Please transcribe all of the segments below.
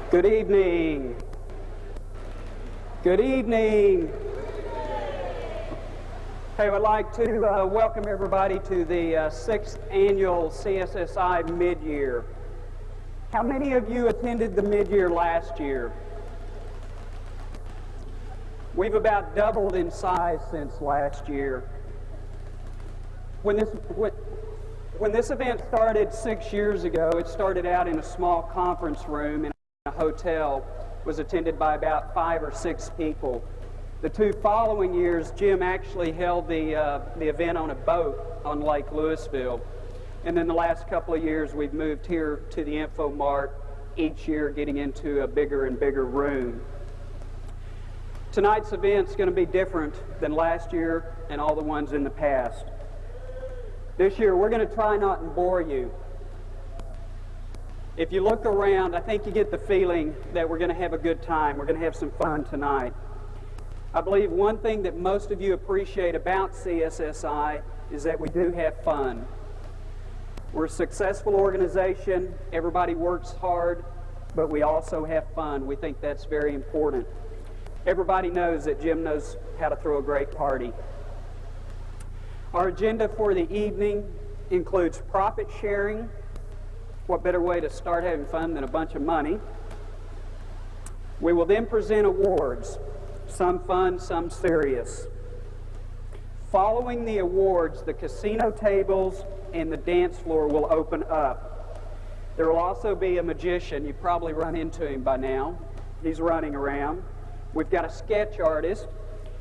Good evening. Good evening. Hey, I'd like to welcome everybody to the 6th annual CSSI mid-year. How many of you attended the mid-year last year? We've about doubled in size since last year. When this event started 6 years ago, it started out in a small conference room in a hotel. It was attended by about 5 or 6 people. The 2 following years, Jim actually held the event on a boat on Lake Louisville. And then the last couple of years, we've moved here to the Info Mart, each year getting into a bigger and bigger room. Tonight's event is going to be different than last year and all the ones in the past. This year, we're going to try not to bore you. If you look around, I think you get the feeling that we're going to have a good time. We're going to have some fun tonight. I believe one thing that most of you appreciate about CSSI is that we do have fun. We're a successful organization. Everybody works hard, but we also have fun. We think that's very important. Everybody knows that Jim knows how to throw a great party. Our agenda for the evening includes profit sharing. What better way to start having fun than a bunch of money? We will then present awards, some fun, some serious. Following the awards, the casino tables and the dance floor will open up. There will also be a magician. You've probably run into him by now. He's running around. We've got a sketch artist.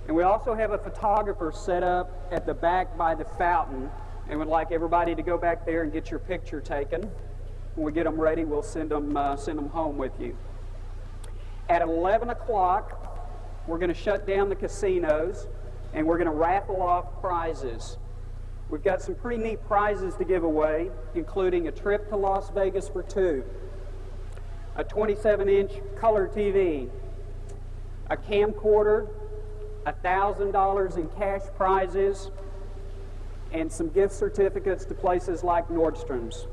And we also have a photographer set up at the back by the fountain, and we'd like everybody to go back there and get your picture taken. When we get them ready, we'll send them home with you. At 11 o'clock, we're going to shut down the casinos, and we're going to raffle off prizes. We've got some pretty neat prizes to give away, including a trip to Las Vegas for 2, a 27-inch color TV, a camcorder, $1,000 in cash prizes, and some gift certificates to places like Nordstrom's.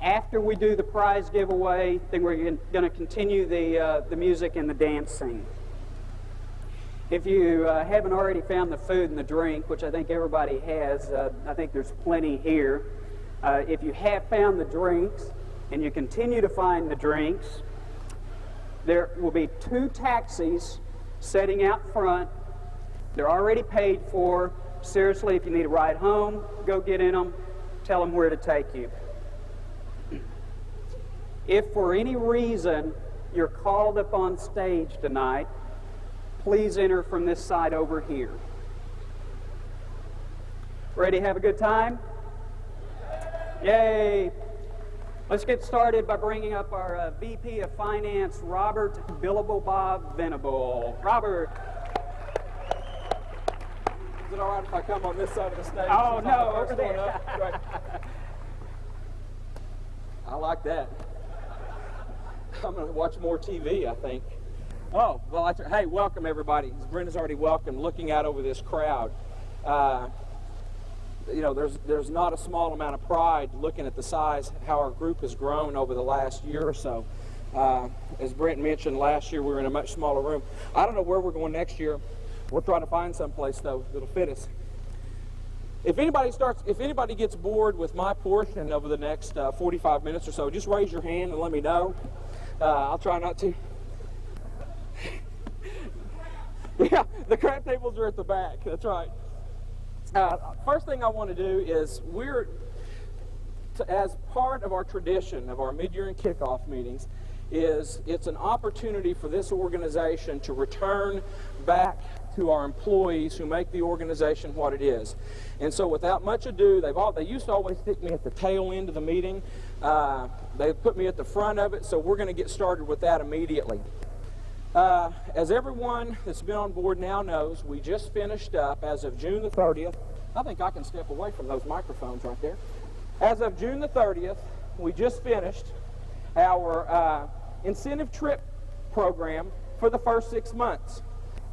After we do the prize giveaway, then we're going to continue the music and the dancing. If you haven't already found the food and the drink, which I think everybody has, I think there's plenty here. If you have found the drinks and you continue to find the drinks, there will be 2 taxis setting out front. They're already paid for. Seriously, if you need a ride home, go get in them. Tell them where to take you. If for any reason you're called up on stage tonight, please enter from this side over here. Ready to have a good time? Yay! Let's get started by bringing up our VP of Finance, Robert Billable Bob Venable. Robert. Is it all right if I come on this side of the stage? Oh, no, over there. Right. I like that. I'm going to watch more TV, I think. Oh, well, hey, welcome, everybody. As Brenda's already welcomed, looking out over this crowd. You know, there's not a small amount of pride looking at the size, how our group has grown over the last year or so. As Brent mentioned, last year we were in a much smaller room. I don't know where we're going next year. We'll try to find someplace, though, that'll fit us. If anybody gets bored with my portion over the next 45 minutes or so, just raise your hand and let me know. I'll try not to. Yeah, the crab tables are at the back. That's right. First thing I want to do is as part of our tradition of our mid-year and kickoff meetings, it's an opportunity for this organization to return back to our employees who make the organization what it is. And so without much ado, they used to always stick me at the tail end of the meeting. They put me at the front of it, so we're going to get started with that immediately. As everyone that's been on board now knows, we just finished up, as of June the 30th, I think I can step away from those microphones right there. As of June the 30th, we just finished our incentive trip program for the first 6 months.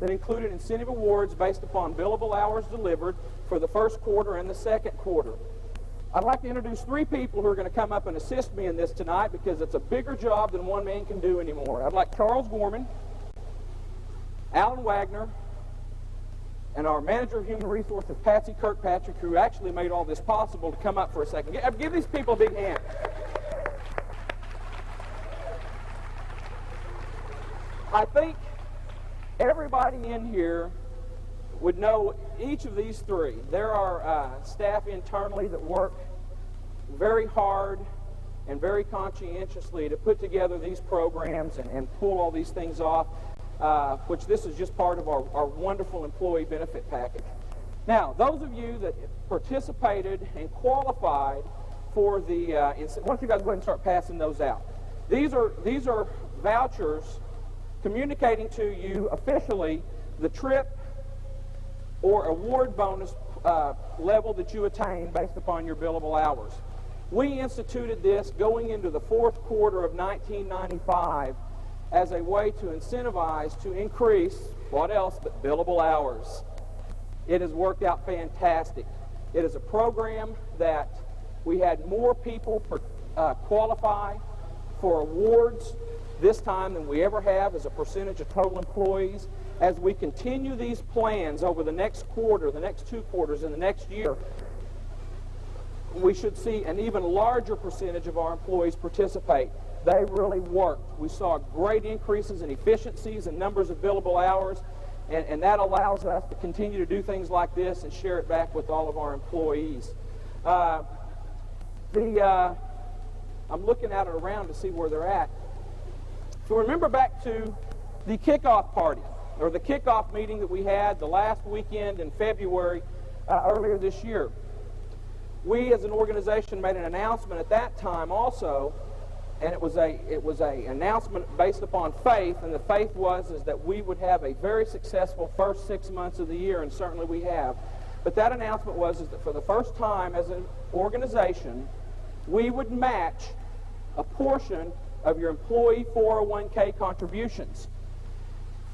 That included incentive awards based upon billable hours delivered for the first quarter and the second quarter. I'd like to introduce three people who are going to come up and assist me in this tonight because it's a bigger job than one man can do anymore. I'd like Charles Gorman, Alan Wagner, and our Manager of Human Resources, Patsy Kirkpatrick, who actually made all this possible, to come up for a second. Give these people a big hand. I think everybody in here would know each of these three. There are staff internally that work very hard and very conscientiously to put together these programs and pull all these things off, which this is just part of our wonderful employee benefit package. Now, those of you that participated and qualified for the, why don't you guys go ahead and start passing those out. These are vouchers communicating to you officially the trip or award bonus level that you attain based upon your billable hours. We instituted this going into the fourth quarter of 1995 as a way to incentivize to increase, what else but billable hours. It has worked out fantastic. It is a program that we had more people qualify for awards this time than we ever have as a percentage of total employees. As we continue these plans over the next quarter, the next 2 quarters, and the next year, we should see an even larger percentage of our employees participate. They really worked. We saw great increases in efficiencies and numbers of billable hours, and that allows us to continue to do things like this and share it back with all of our employees. I'm looking at it around to see where they're at. So remember back to the kickoff party, or the kickoff meeting that we had the last weekend in February earlier this year. We as an organization made an announcement at that time also, and it was a announcement based upon faith, and the faith was that we would have a very successful first 6 months of the year, and certainly we have. But that announcement was that for the first time as an organization, we would match a portion of your employee 401k contributions.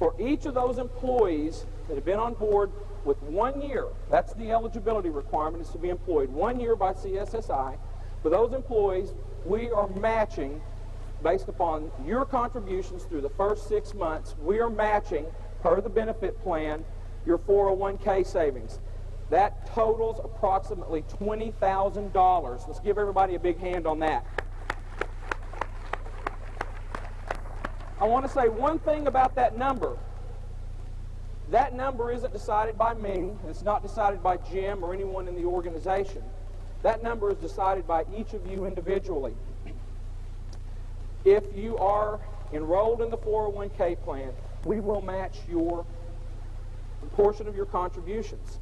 For each of those employees that have been on board with 1 year, that's the eligibility requirement, is to be employed 1 year by CSSI. For those employees, we are matching, based upon your contributions through the first 6 months, we are matching, per the benefit plan, your 401k savings. That totals approximately $20,000. Let's give everybody a big hand on that. I want to say one thing about that number. That number isn't decided by me, and it's not decided by Jim or anyone in the organization. That number is decided by each of you individually. If you are enrolled in the 401k plan, we will match your portion of your contributions.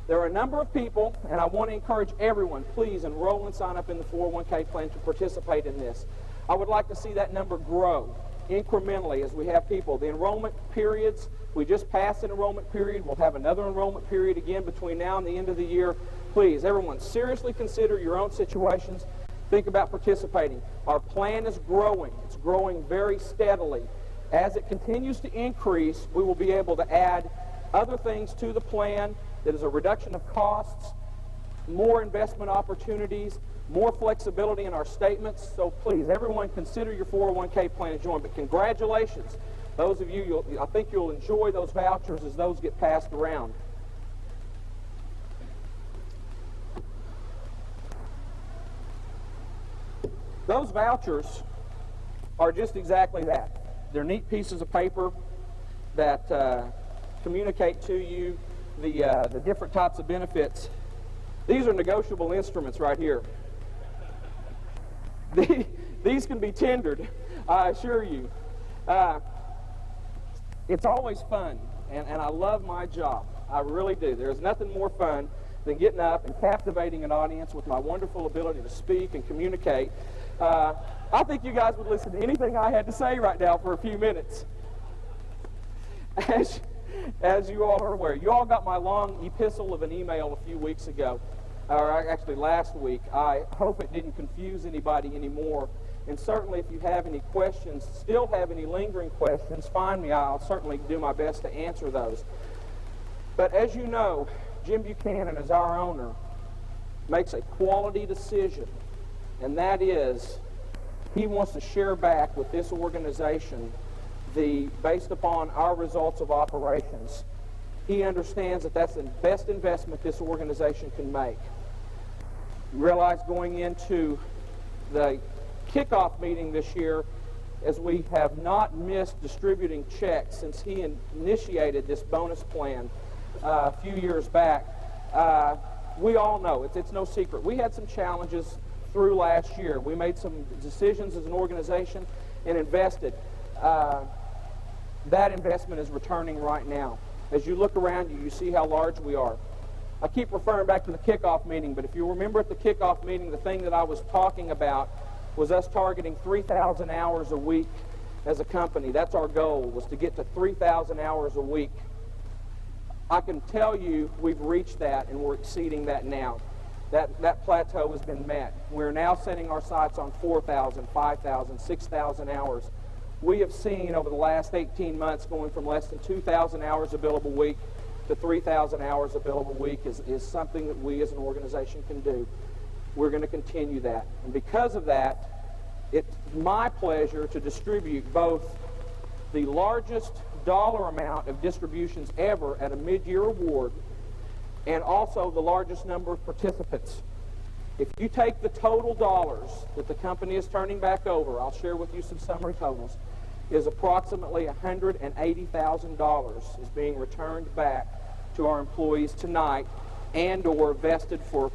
There are a number of people, and I want to encourage everyone, please enroll and sign up in the 401k plan to participate in this. I would like to see that number grow incrementally as we have people. The enrollment periods, we just passed an enrollment period. We'll have another enrollment period again between now and the end of the year. Please, everyone, seriously consider your own situations. Think about participating. Our plan is growing. It's growing very steadily. As it continues to increase, we will be able to add other things to the plan that is a reduction of costs, more investment opportunities, more flexibility in our statements. So please, everyone, consider your 401k plan and join. But congratulations. Those of you, I think you'll enjoy those vouchers as those get passed around. Those vouchers are just exactly that. They're neat pieces of paper that communicate to you the different types of benefits. These are negotiable instruments right here. These can be tendered, I assure you. It's always fun, and I love my job. I really do. There's nothing more fun than getting up and captivating an audience with my wonderful ability to speak and communicate. I think you guys would listen to anything I had to say right now for a few minutes. As you all are aware, you all got my long epistle of an email a few weeks ago, or actually last week. I hope it didn't confuse anybody anymore. And certainly if you have any questions, still have any lingering questions, find me. I'll certainly do my best to answer those. But as you know, Jim Buchanan is our owner. makes a quality decision, and that is he wants to share back with this organization based upon our results of operations. He understands that that's the best investment this organization can make. Realize going into the kickoff meeting this year, as we have not missed distributing checks since he initiated this bonus plan a few years back. We all know, it's no secret. We had some challenges through last year. We made some decisions as an organization and invested. That investment is returning right now. As you look around you, you see how large we are. I keep referring back to the kickoff meeting, but if you remember at the kickoff meeting, the thing that I was talking about was us targeting 3,000 hours a week as a company. That's our goal, was to get to 3,000 hours a week. I can tell you we've reached that, and we're exceeding that now. That plateau has been met. We're now setting our sights on 4,000, 5,000, 6,000 hours. We have seen over the last 18 months going from less than 2,000 hours a billable week to 3,000 hours a billable week is something that we as an organization can do. We're going to continue that. And because of that, it's my pleasure to distribute both the largest dollar amount of distributions ever at a mid-year award and also the largest number of participants. If you take the total dollars that the company is turning back over, I'll share with you some summary totals, is approximately $180,000 is being returned back to our employees tonight and or vested for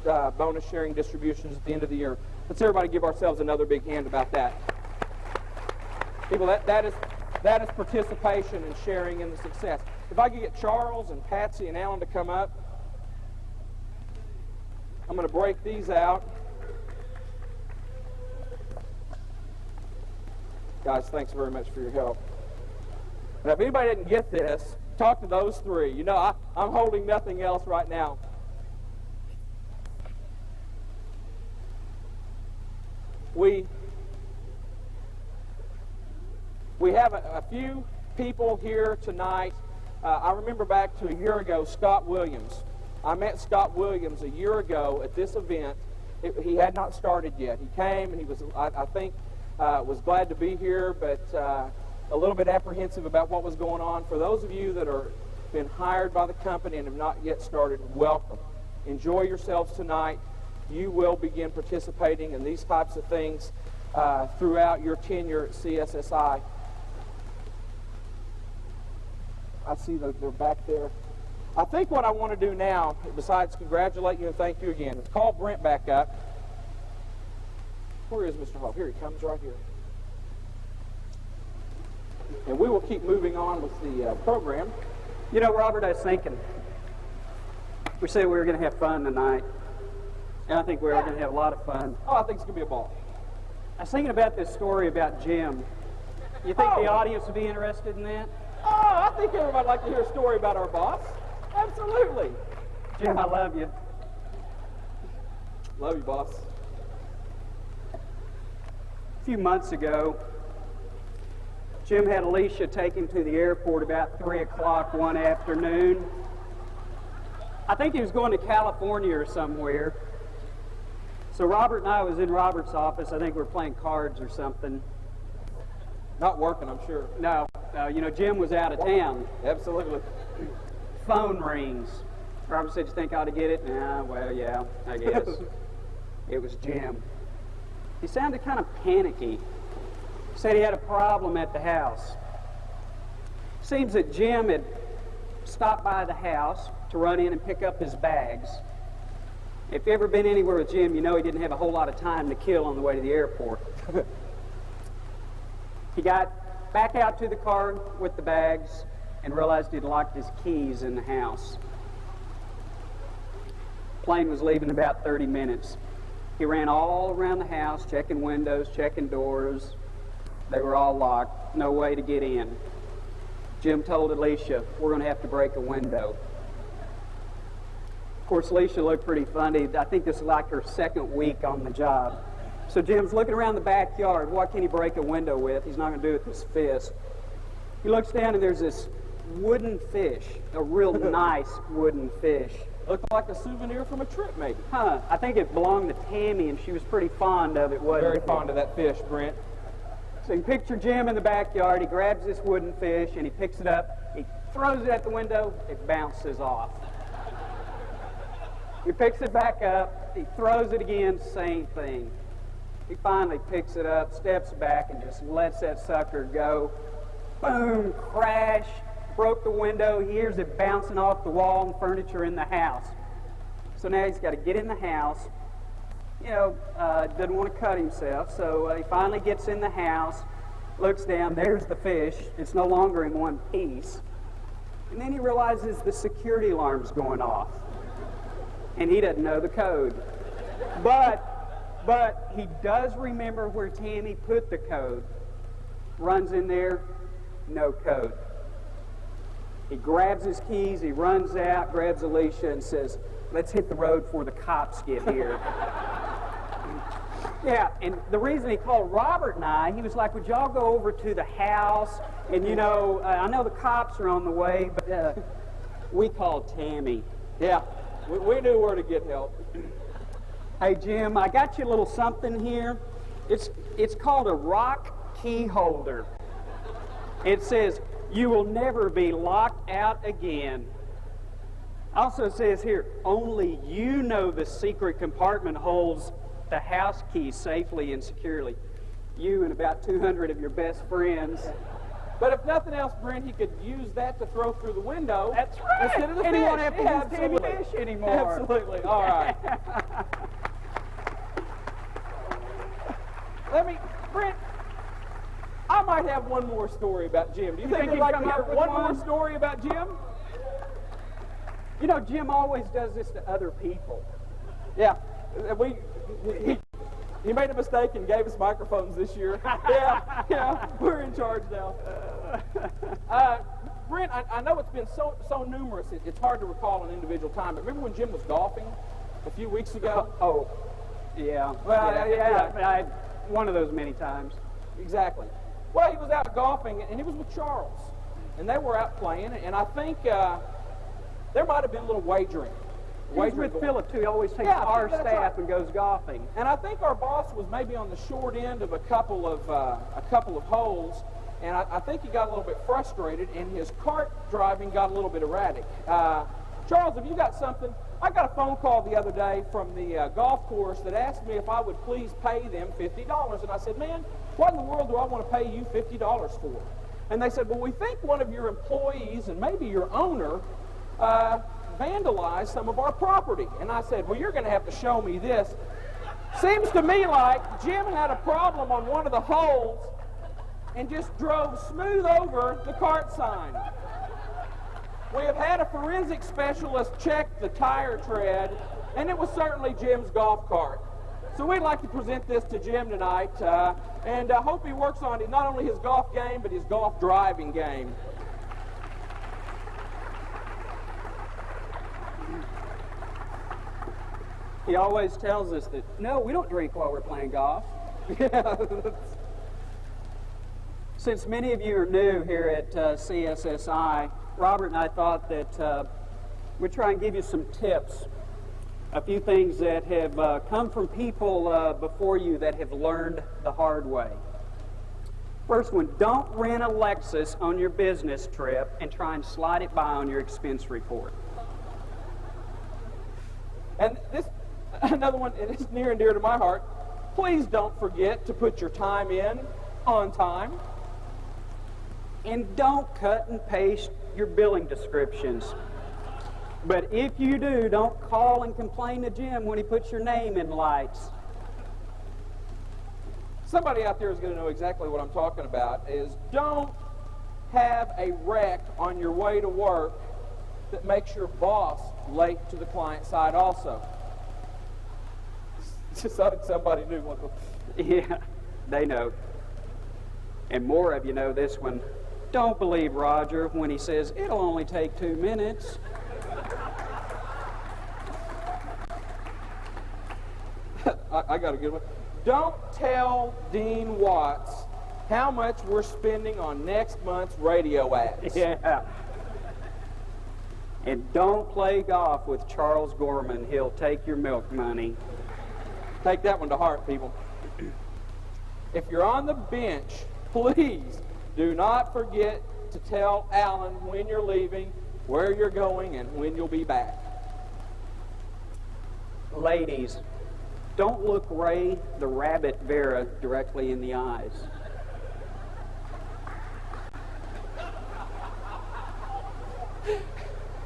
bonus sharing distributions at the end of the year. Let's everybody give ourselves another big hand about that. People, that is participation and sharing in the success. If I could get Charles and Patsy and Alan to come up, I'm going to break these out. Guys, thanks very much for your help. Now, if anybody didn't get this, talk to those three. You know, I'm holding nothing else right now. We have a few people here tonight. I remember back to a year ago, Scott Williams. I met Scott Williams a year ago at this event. He had not started yet. He came and he was, I think, was glad to be here, but a little bit apprehensive about what was going on. For those of you that are been hired by the company and have not yet started, welcome. Enjoy yourselves tonight. You will begin participating in these types of things throughout your tenure at CSSI. I see that they're back there. I think what I want to do now, besides congratulate you and thank you again, is call Brent back up. Where is Mr. Hall? Here he comes, right here. And we will keep moving on with the program. You know, Robert, I was thinking, we said we were going to have fun tonight, and I think we are going to have a lot of fun. Oh, I think it's going to be a ball. I was thinking about this story about Jim. You think the audience would be interested in that? Oh, I think everybody would like to hear a story about our boss. Absolutely. Jim, I love you. Love you, boss. A few months ago, Jim had Alicia take him to the airport about 3 o'clock one afternoon. I think he was going to California or somewhere. So Robert and I was in Robert's office. I think we were playing cards or something. Not working, I'm sure. No, you know, Jim was out of town. Absolutely. Phone rings. Robert said, "You think I ought to get it?" Nah, well, yeah, I guess. It was Jim. He sounded kind of panicky. He said he had a problem at the house. Seems that Jim had stopped by the house to run in and pick up his bags. If you've ever been anywhere with Jim, you know he didn't have a whole lot of time to kill on the way to the airport. He got back out to the car with the bags and realized he'd locked his keys in the house. Plane was leaving in about 30 minutes. He ran all around the house, checking windows, checking doors. They were all locked. No way to get in. Jim told Alicia, "We're going to have to break a window." Of course, Alicia looked pretty funny. I think this is like her second week on the job. So Jim's looking around the backyard. What can he break a window with? He's not going to do it with his fist. He looks down and there's this wooden fish, a real nice wooden fish, Looked like a souvenir from a trip, maybe. Huh, I think it belonged to Tammy, and she was pretty fond of it, wasn't Very she? fond of that fish, Brent. So you picture Jim in the backyard, he grabs this wooden fish, and he picks it up, he throws it at the window, it bounces off. He picks it back up, he throws it again, same thing. He finally picks it up, steps back, and just lets that sucker go. Boom, crash, broke the window. He hears it bouncing off the wall and furniture in the house. So now he's got to get in the house. Doesn't want to cut himself, so he finally gets in the house, looks down, there's the fish. It's no longer in one piece. And then he realizes the security alarm's going off. And he doesn't know the code. But he does remember where Tammy put the code. Runs in there, no code. He grabs his keys, he runs out, grabs Alicia and says, let's hit the road before the cops get here. Yeah, and the reason he called Robert and I, he was like, would y'all go over to the house? And I know the cops are on the way, but we called Tammy. Yeah, we knew where to get help. Hey, Jim, I got you a little something here. It's called a rock key holder. It says, you will never be locked out again. Also says here, only you know the secret compartment holds the house key safely and securely. You and about 200 of your best friends. But if nothing else, Brent, he could use that to throw through the window. That's right. Instead of the And fish. he won't have to Yeah, use Tammy absolutely. fish anymore. Absolutely. All right. Brent, I might have one more story about Jim. Do you think think you'd you'd like to come hear up with one more one? story about Jim? Jim always does this to other people. Yeah. He made a mistake and gave us microphones this year. Yeah, we're in charge now. Brent, I know it's been so numerous, it's hard to recall an individual time, but remember when Jim was golfing a few weeks ago? Oh, yeah. Well, yeah. One of those many times. Exactly. Well, he was out golfing, and he was with Charles, and they were out playing, and I think there might have been a little wagering. He's with Philip, too. He always takes Yeah, our that's staff right. and goes golfing. And I think our boss was maybe on the short end of a couple of holes, and I think he got a little bit frustrated, and his cart driving got a little bit erratic. Charles, have you got something? I got a phone call the other day from the golf course that asked me if I would please pay them $50, and I said, man, what in the world do I want to pay you $50 for? And they said, well, we think one of your employees and maybe your owner vandalized some of our property. And I said, well, you're going to have to show me this. Seems to me like Jim had a problem on one of the holes and just drove smooth over the cart sign. We have had a forensic specialist check the tire tread, and it was certainly Jim's golf cart. So we'd like to present this to Jim tonight, and I hope he works on it, not only his golf game, but his golf driving game. He always tells us that, no, we don't drink while we're playing golf. Since many of you are new here at CSSI, Robert and I thought that we'd try and give you some tips, a few things that have come from people before you that have learned the hard way. First one, don't rent a Lexus on your business trip and try and slide it by on your expense report. And this, another one, it is near and dear to my heart. Please don't forget to put your time in on time. And don't cut and paste your billing descriptions. But if you do, don't call and complain to Jim when he puts your name in lights. Somebody out there is going to know exactly what I'm talking about, is don't have a wreck on your way to work that makes your boss late to the client side also. Just so somebody knew what the... Yeah, they know. And more of you know this one. Don't believe Roger when he says, it'll only take 2 minutes. I got a good one. Don't tell Dean Watts how much we're spending on next month's radio ads. Yeah. And don't play golf with Charles Gorman. He'll take your milk money. Take that one to heart, people. If you're on the bench, please do not forget to tell Alan when you're leaving, where you're going, and when you'll be back. Ladies, don't look Ray the Rabbit Vera directly in the eyes.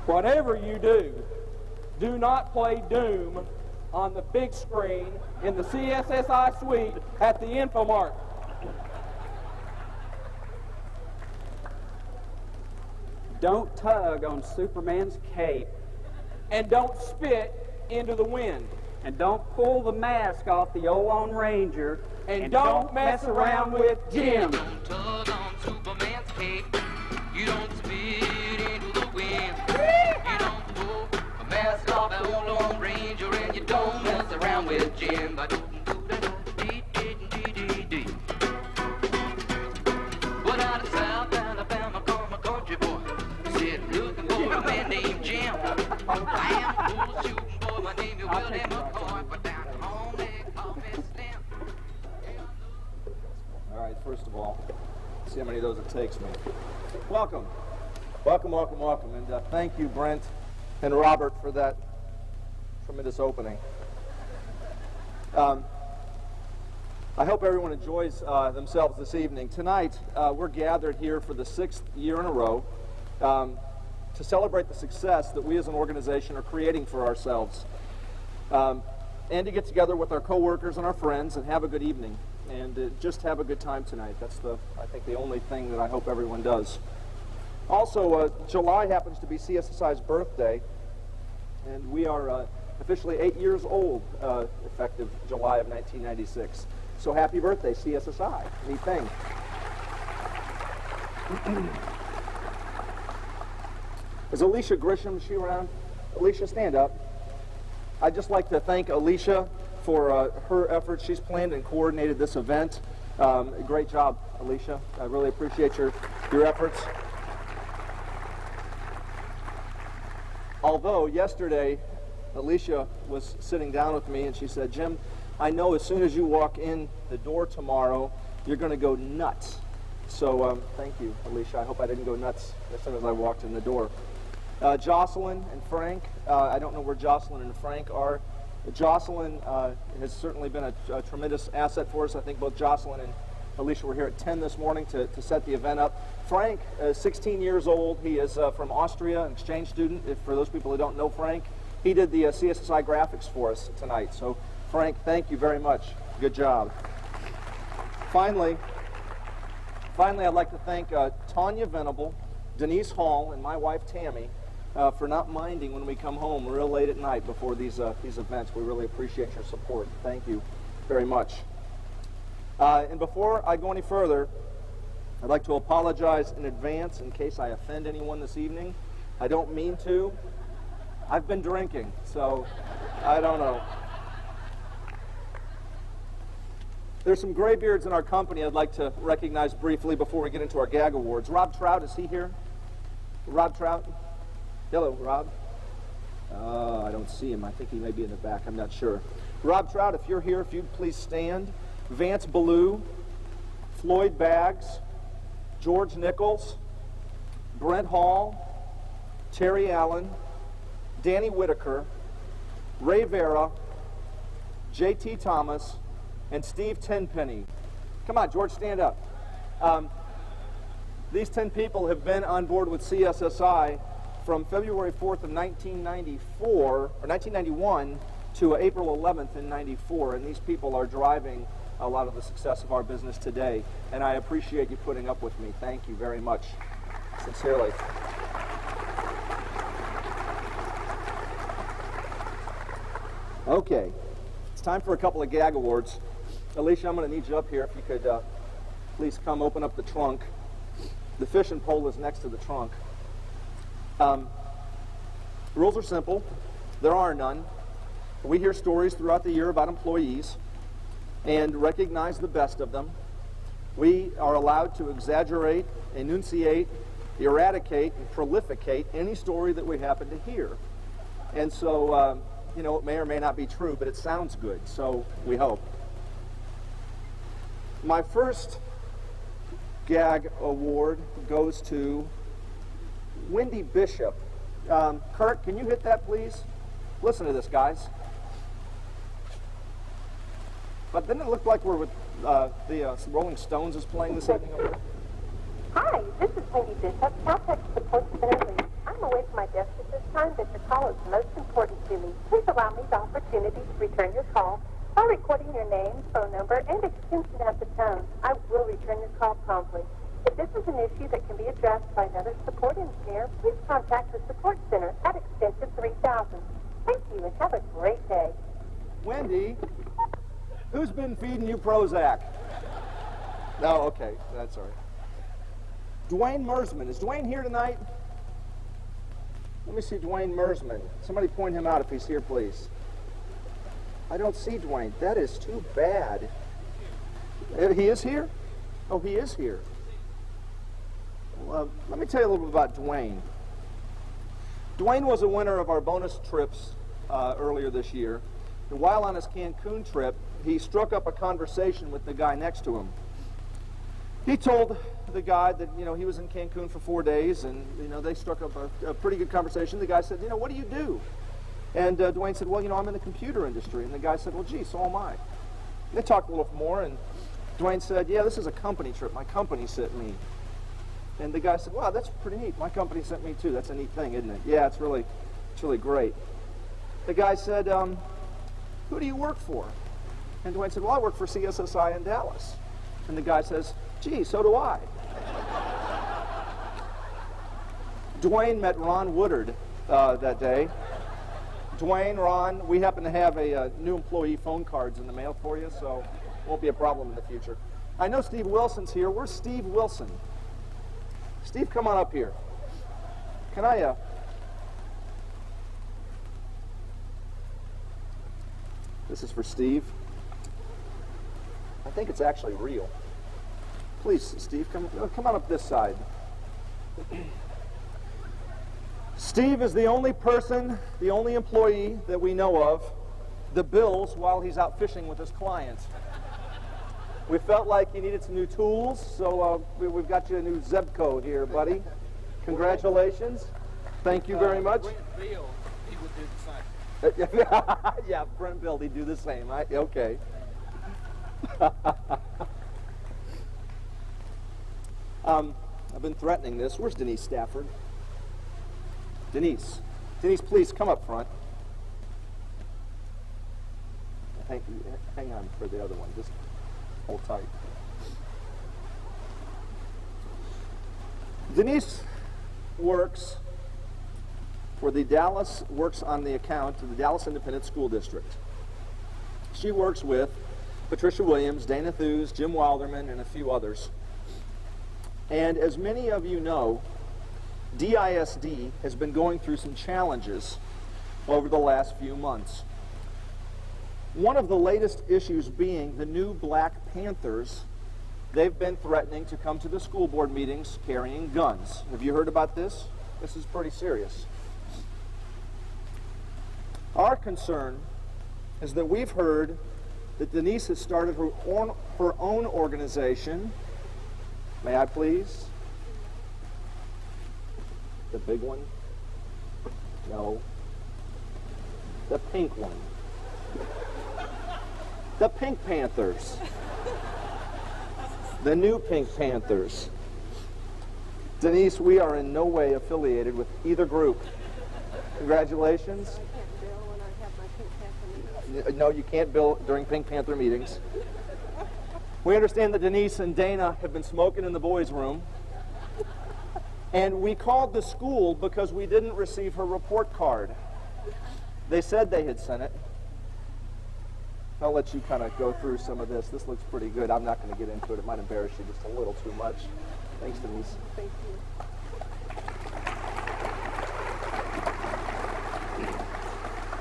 Whatever you do, do not play Doom on the big screen in the CSSI suite at the Infomart. Don't tug on Superman's cape. And don't spit into the wind. And don't pull the mask off the old Lone Ranger. And don't mess around with Jim. Don't tug on Superman's cape. You don't spit into the wind. You don't pull a mask off the old Lone Ranger, and you don't mess around with Jim. But out of South Alabama, come a country boy, said looking for a man named Jim. I am a bull shooting boy. My name is William McCoy, but down home they call me Slim. All right, first of all, see how many of those it takes me. Welcome. Welcome, welcome, welcome. And thank you, Brent and Robert, for that tremendous opening. I hope everyone enjoys themselves this evening. Tonight, we're gathered here for the 6th year in a row to celebrate the success that we as an organization are creating for ourselves. And to get together with our coworkers and our friends and have a good evening. And just have a good time tonight. That's I think the only thing that I hope everyone does. Also, July happens to be CSSI's birthday, and we are officially 8 years old, effective July of 1996. So happy birthday, CSSI. Neat thing. Is Alicia Grisham, is she around? Alicia, stand up. I'd just like to thank Alicia for her efforts. She's planned and coordinated this event. Great job, Alicia. I really appreciate your efforts. Although yesterday, Alicia was sitting down with me and she said, Jim, I know as soon as you walk in the door tomorrow, you're going to go nuts. So thank you, Alicia. I hope I didn't go nuts as soon as I walked in the door. Jocelyn and Frank, I don't know where Jocelyn and Frank are. Jocelyn has certainly been a tremendous asset for us. I think both Jocelyn and Alicia were here at 10 this morning to set the event up. Frank is 16 years old. He is from Austria, an exchange student. For those people who don't know Frank, he did the CSSI graphics for us tonight. So, Frank, thank you very much. Good job. Finally, I'd like to thank Tanya Venable, Denise Hall, and my wife Tammy for not minding when we come home real late at night before these events. We really appreciate your support. Thank you very much. And before I go any further, I'd like to apologize in advance in case I offend anyone this evening. I don't mean to. I've been drinking, so I don't know. There's some graybeards in our company I'd like to recognize briefly before we get into our gag awards. Rob Trout, is he here? Rob Trout? Hello, Rob. I don't see him. I think he may be in the back. I'm not sure. Rob Trout, if you're here, if you'd please stand. Vance Ballou, Floyd Baggs, George Nichols, Brent Hall, Terry Allen, Danny Whitaker, Ray Vera, J.T. Thomas, and Steve Tenpenny. Come on, George, stand up. These 10 people have been on board with CSSI from February 4th of 1991 to April 11th in 94, and these people are driving a lot of the success of our business today, and I appreciate you putting up with me. Thank you very much, sincerely. Okay, it's time for a couple of gag awards. Alicia, I'm going to need you up here if you could please come open up the trunk. The fishing pole is next to the trunk. The rules are simple. There are none. We hear stories throughout the year about employees and recognize the best of them. We are allowed to exaggerate, enunciate, eradicate and prolificate any story that we happen to hear. And so, you know, it may or may not be true, but it sounds good, so we hope. My first gag award goes to Wendy Bishop. Kurt, can you hit that, please? Listen to this, guys. But didn't it look like we're with the Rolling Stones is playing this evening over there? Hi, this is Wendy Bishop, Caltech Support Center Lead. I'm away from my desk at this time, but your call is most important to me. Please allow me the opportunity to return your call by recording your name, phone number, and extension at the tone. I will return your call promptly. If this is an issue that can be addressed by another support engineer, please contact the Support Center at extension 3000. Thank you, and have a great day. Wendy, who's been feeding you Prozac? No, okay, that's all right. Dwayne Mersman. Is Dwayne here tonight? Let me see Dwayne Mersman. Somebody point him out if he's here, please. I don't see Dwayne. That is too bad. He is here? Oh, he is here. Well, let me tell you a little bit about Dwayne. Dwayne was a winner of our bonus trips earlier this year. And while on his Cancun trip, he struck up a conversation with the guy next to him. He told the guy that, you know, he was in Cancun for 4 days, and, you know, they struck up a pretty good conversation. The guy said, you know, what do you do? And Dwayne said, well, you know, I'm in the computer industry. And the guy said, well, gee, so am I. They talked a little more, and Dwayne said, yeah, this is a company trip. My company sent me. And the guy said, wow, that's pretty neat. My company sent me too. That's a neat thing, isn't it? Yeah, it's really great. The guy said, who do you work for? And Dwayne said, well, I work for CSSI in Dallas. And the guy says, gee, so do I. Dwayne met Ron Woodard that day. Dwayne, Ron, we happen to have a new employee phone cards in the mail for you, so won't be a problem in the future. I know Steve Wilson's here. Where's Steve Wilson? Steve, come on up here. Can I, This is for Steve. I think it's actually real. Please, Steve, come on up this side. Steve is the only person, the only employee that we know of that bills while he's out fishing with his clients. We felt like he needed some new tools, so we've got you a new Zebco here, buddy. Congratulations. Thank you very much. Brent Bill, he would do the same. Yeah, Brent Bill, he'd do the same, right? Okay. I've been threatening this. Where's Denise Stafford? Denise, please come up front. Hang on for the other one. Just hold tight. Denise works on the account of the Dallas Independent School District. She works with Patricia Williams, Dana Thews, Jim Wilderman, and a few others. And as many of you know, DISD has been going through some challenges over the last few months. One of the latest issues being the new Black Panthers. They've been threatening to come to the school board meetings carrying guns. Have you heard about this? This is pretty serious. Our concern is that we've heard that Denise has started her own organization. May I please? The big one? No. The pink one. The Pink Panthers. The new Pink Panthers. Denise, we are in no way affiliated with either group. Congratulations. I can't bill when I have my Pink Panther meeting. No, you can't bill during Pink Panther meetings. We understand that Denise and Dana have been smoking in the boys' room. And we called the school because we didn't receive her report card. They said they had sent it. I'll let you kind of go through some of this. This looks pretty good. I'm not going to get into it. It might embarrass you just a little too much. Thanks, Denise. Thank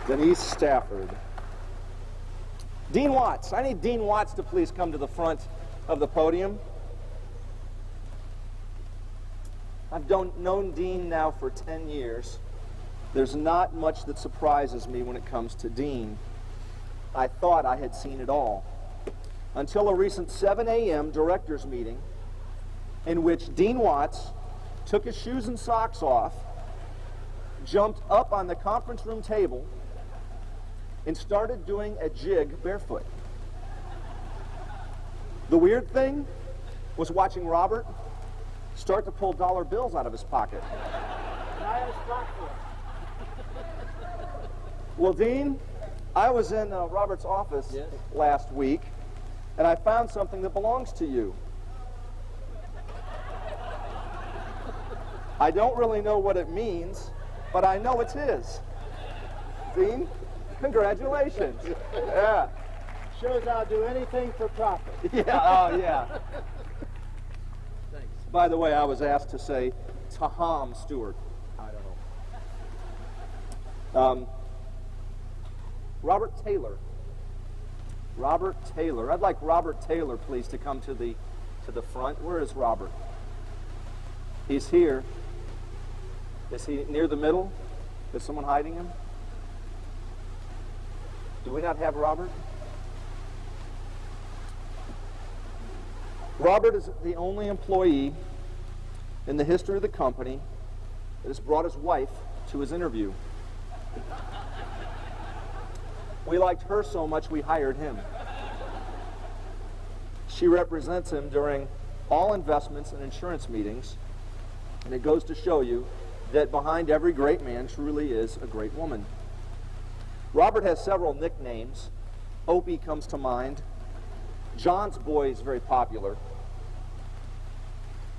you. Denise Stafford. Dean Watts. I need Dean Watts to please come to the front of the podium. I've known Dean now for 10 years. There's not much that surprises me when it comes to Dean. I thought I had seen it all, until a recent 7 a.m. directors meeting in which Dean Watts took his shoes and socks off, jumped up on the conference room table, and started doing a jig barefoot. The weird thing was watching Robert start to pull dollar bills out of his pocket. Well, Dean, I was in Robert's office last week, and I found something that belongs to you. I don't really know what it means, but I know it's his. Dean, congratulations. Yeah. Shows I'll do anything for profit. Yeah, oh yeah. Thanks. By the way, I was asked to say Taham Stewart. I don't know. Robert Taylor. Robert Taylor. I'd like Robert Taylor, please, to come to the front. Where is Robert? He's here. Is he near the middle? Is someone hiding him? Do we not have Robert? Robert is the only employee in the history of the company that has brought his wife to his interview. We liked her so much we hired him. She represents him during all investments and insurance meetings, and it goes to show you that behind every great man truly is a great woman. Robert has several nicknames. Opie comes to mind. John's Boy is very popular.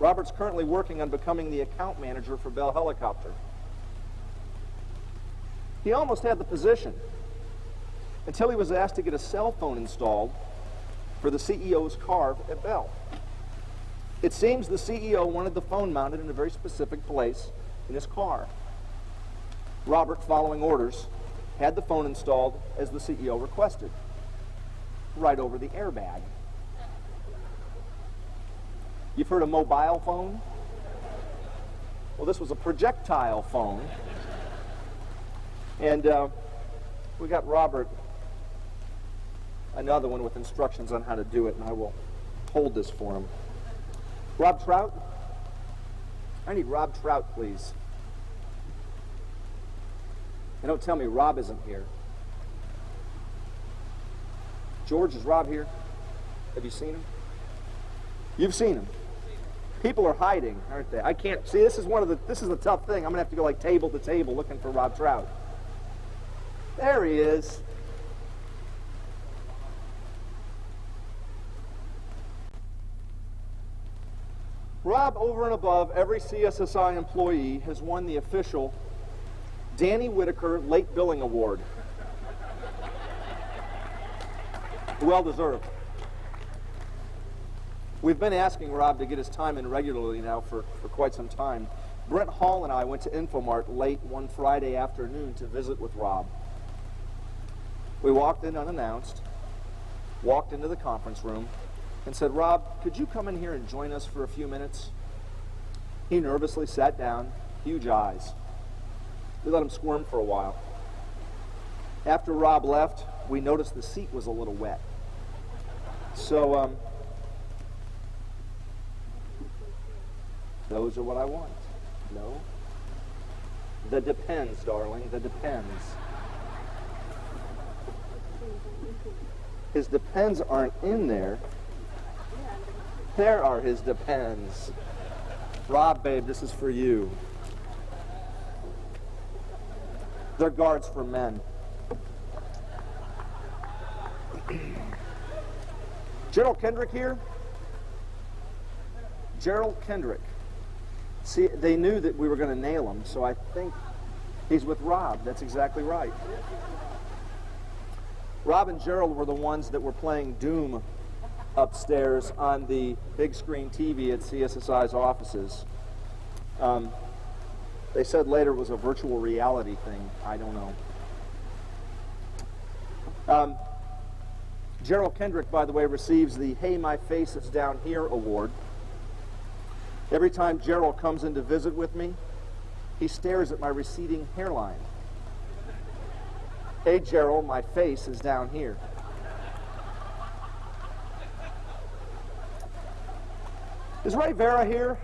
Robert's currently working on becoming the account manager for Bell Helicopter. He almost had the position until he was asked to get a cell phone installed for the CEO's car at Bell. It seems the CEO wanted the phone mounted in a very specific place in his car. Robert, following orders, had the phone installed as the CEO requested, right over the airbag. You've heard of mobile phone? Well, this was a projectile phone. And we got Robert another one with instructions on how to do it, and I will hold this for him. Rob Trout? I need Rob Trout, please. And don't tell me Rob isn't here. George, is Rob here? Have you seen him? You've seen him. People are hiding, aren't they? I can't see. This is the tough thing. I'm gonna have to go like table to table looking for Rob Trout. There he is. Rob, over and above every CSSI employee, has won the official Danny Whitaker Late Billing Award. Well deserved. We've been asking Rob to get his time in regularly now for quite some time. Brent Hall and I went to Infomart late one Friday afternoon to visit with Rob. We walked in unannounced, walked into the conference room, and said, "Rob, could you come in here and join us for a few minutes?" He nervously sat down, huge eyes. We let him squirm for a while. After Rob left, we noticed the seat was a little wet. So, those are what I want. No? The depends, darling, the depends. His depends aren't in there. There are his depends. Rob, babe, this is for you. They're guards for men. Gerald Kendrick here? Gerald Kendrick. See, they knew that we were going to nail him, so I think he's with Rob. That's exactly right. Rob and Gerald were the ones that were playing Doom upstairs on the big screen TV at CSSI's offices. They said later it was a virtual reality thing. I don't know. Gerald Kendrick, by the way, receives the Hey, My Face Is Down Here award Every time Gerald comes in to visit with me, he stares at my receding hairline. Hey, Gerald, my face is down here. Is Ray Vera here?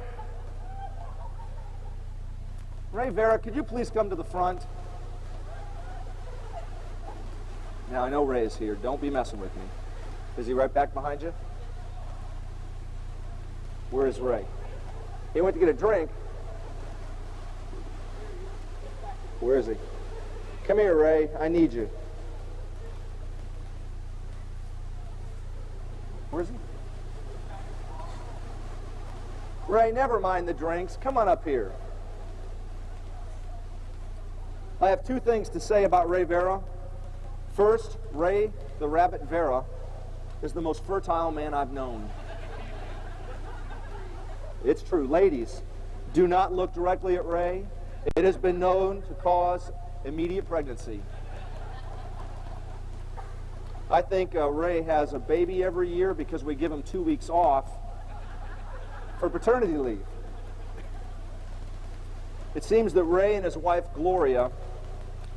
Ray Vera, could you please come to the front? Now, I know Ray is here. Don't be messing with me. Is he right back behind you? Where is Ray? He went to get a drink. Where is he? Come here, Ray. I need you. Where is he? Ray, never mind the drinks. Come on up here. I have two things to say about Ray Vera. First, Ray the Rabbit Vera is the most fertile man I've known. It's true. Ladies, do not look directly at Ray. It has been known to cause immediate pregnancy. I think Ray has a baby every year because we give him 2 weeks off for paternity leave. It seems that Ray and his wife Gloria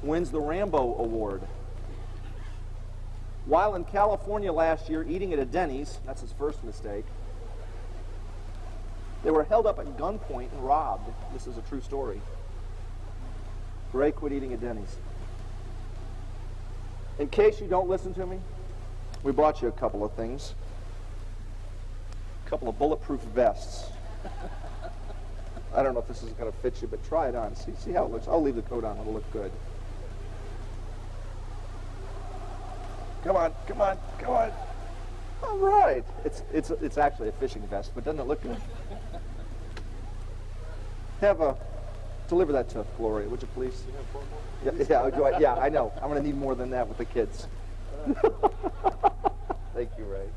wins the Rambo Award. While in California last year eating at a Denny's, that's his first mistake, they were held up at gunpoint and robbed. This is a true story. Ray quit eating at Denny's. In case you don't listen to me, we brought you a couple of things. A couple of bulletproof vests. I don't know if this is going to fit you, but try it on. See how it looks. I'll leave the coat on. It'll look good. Come on, come on, come on. All right. It's actually a fishing vest, but doesn't it look good? Deliver that to Gloria, would you please? Yeah, I know. I'm going to need more than that with the kids. Thank you, Ray.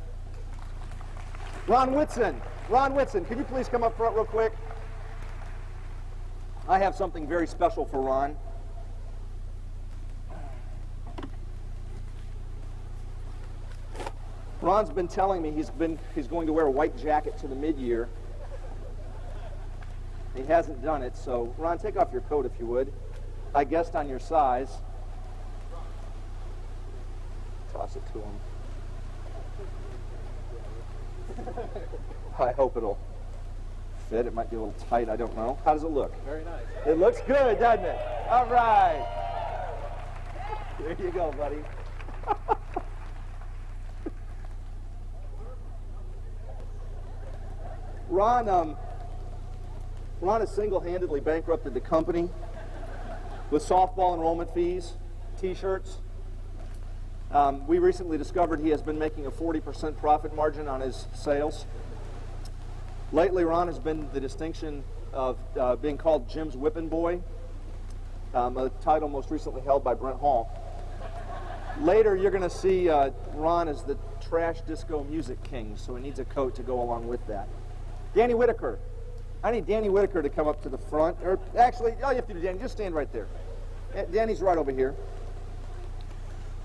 Ron Whitson, could you please come up front real quick? I have something very special for Ron. Ron's been telling me he's going to wear a white jacket to the mid-year. He hasn't done it, so Ron, take off your coat if you would. I guessed on your size. Toss it to him. I hope it'll fit. It might be a little tight. I don't know. How does it look? Very nice. It looks good, doesn't it? All right. There you go, buddy. Ron has single-handedly bankrupted the company with softball enrollment fees, T-shirts. We recently discovered he has been making a 40% profit margin on his sales. Lately, Ron has been the distinction of being called Jim's Whippin' Boy, a title most recently held by Brent Hall. Later, you're going to see Ron as the trash disco music king, so he needs a coat to go along with that. Danny Whitaker. I need Danny Whitaker to come up to the front. Or actually, all you have to do, Danny, just stand right there. Danny's right over here.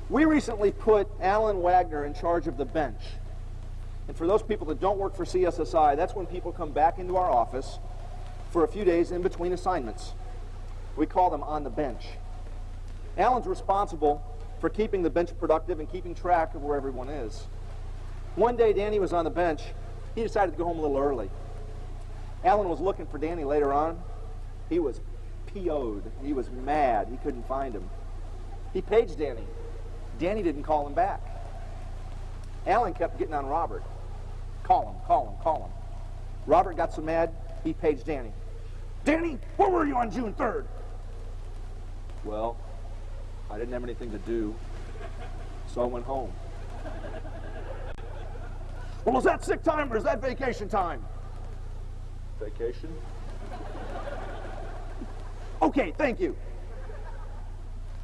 We recently put Alan Wagner in charge of the bench. And for those people that don't work for CSSI, that's when people come back into our office for a few days in between assignments. We call them on the bench. Alan's responsible for keeping the bench productive and keeping track of where everyone is. One day, Danny was on the bench. He decided to go home a little early. Alan was looking for Danny later on. He was PO'd. He was mad. He couldn't find him. He paged Danny. Danny didn't call him back. Alan kept getting on Robert. Call him. Robert got so mad, he paged Danny. Danny, where were you on June 3rd? Well, I didn't have anything to do, so I went home. Well, is that sick time or is that vacation time? Vacation? Okay, thank you.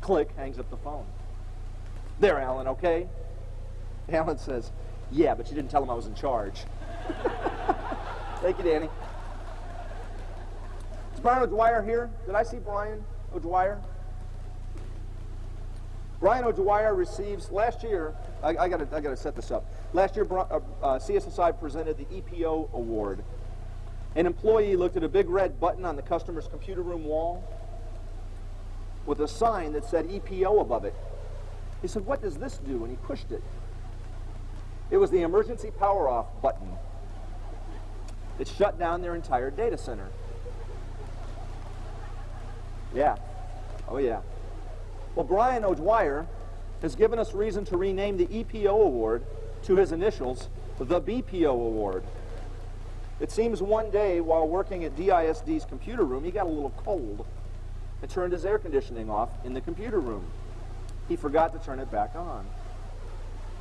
Click, hangs up the phone. There, Alan, okay? Alan says, yeah, but you didn't tell him I was in charge. Thank you, Danny. Is Brian O'Dwyer here? Did I see Brian O'Dwyer? Brian O'Dwyer receives, last year, I gotta set this up. Last year, CSSI presented the EPO Award An employee looked at a big red button on the customer's computer room wall with a sign that said EPO above it. He said, "What does this do?" And he pushed it. It was the emergency power off button. It shut down their entire data center. Yeah. Oh, yeah. Well, Brian O'Dwyer has given us reason to rename the EPO award to his initials, the BPO award. It seems one day while working at DISD's computer room, he got a little cold and turned his air conditioning off in the computer room. He forgot to turn it back on.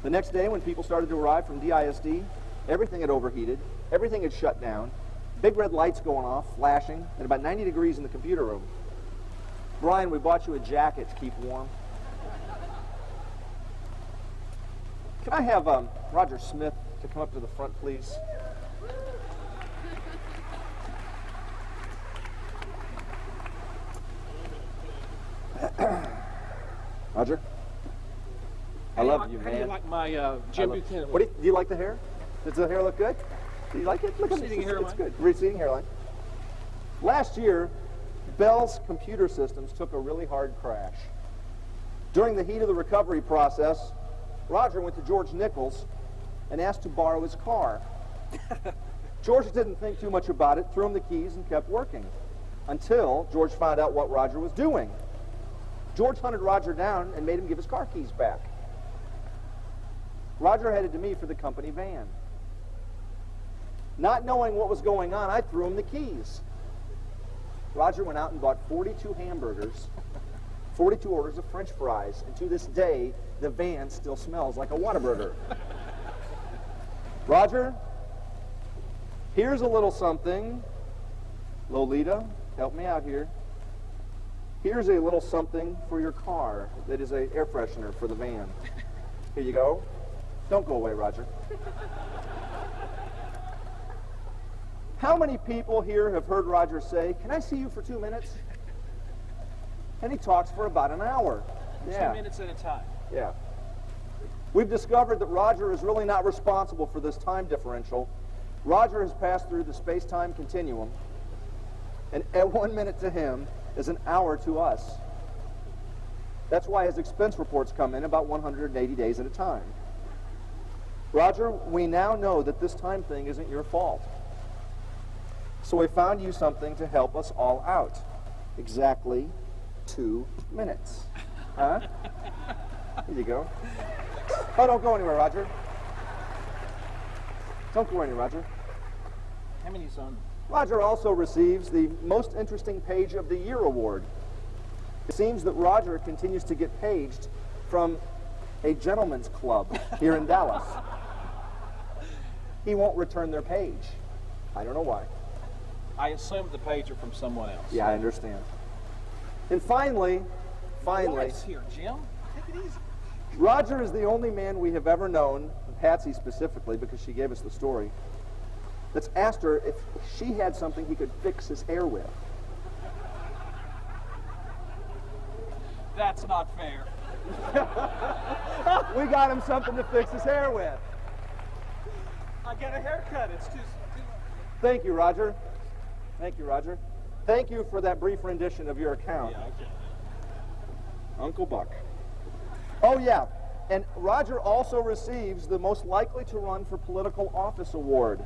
The next day when people started to arrive from DISD, everything had overheated, everything had shut down, big red lights going off, flashing, and about 90 degrees in the computer room. "Brian, we bought you a jacket to keep warm." Can I have Roger Smith to come up to the front, please? Roger? I love you, man. How do you like my Jim Buchanan? Do you like the hair? Does the hair look good? Do you like it? Look at it. Receding hairline. It's good. Receding hairline. Last year, Bell's computer systems took a really hard crash. During the heat of the recovery process, Roger went to George Nichols and asked to borrow his car. George didn't think too much about it, threw him the keys, and kept working. Until George found out what Roger was doing. George hunted Roger down and made him give his car keys back. Roger headed to me for the company van. Not knowing what was going on, I threw him the keys. Roger went out and bought 42 hamburgers, 42 orders of French fries, and to this day, the van still smells like a Whataburger. Roger, here's a little something. Lolita, help me out here. Here's a little something for your car that is an air freshener for the van. Here you go. Don't go away, Roger. How many people here have heard Roger say, "Can I see you for 2 minutes?" And he talks for about an hour. 2 minutes at a time. Yeah. We've discovered that Roger is really not responsible for this time differential. Roger has passed through the space-time continuum, and at 1 minute to him is an hour to us. That's why his expense reports come in about 180 days at a time. Roger, we now know that this time thing isn't your fault. So we found you something to help us all out. Exactly 2 minutes. Huh? Here you go. Oh, don't go anywhere, Roger. Don't go anywhere, Roger. How many, son? Roger also receives the Most Interesting Page of the Year award. It seems that Roger continues to get paged from a gentleman's club here in Dallas. He won't return their page. I don't know why. I assumed the pager from someone else. Yeah, I understand. And finally, Wife's here, Jim. Take it easy. Roger is the only man we have ever known, Patsy specifically, because she gave us the story, that's asked her if she had something he could fix his hair with. That's not fair. We got him something to fix his hair with. I get a haircut. It's too. Thank you, Roger. Thank you, Roger. Thank you for that brief rendition of your account. Yeah, okay. Uncle Buck. Oh, yeah. And Roger also receives the Most Likely to Run for Political Office award.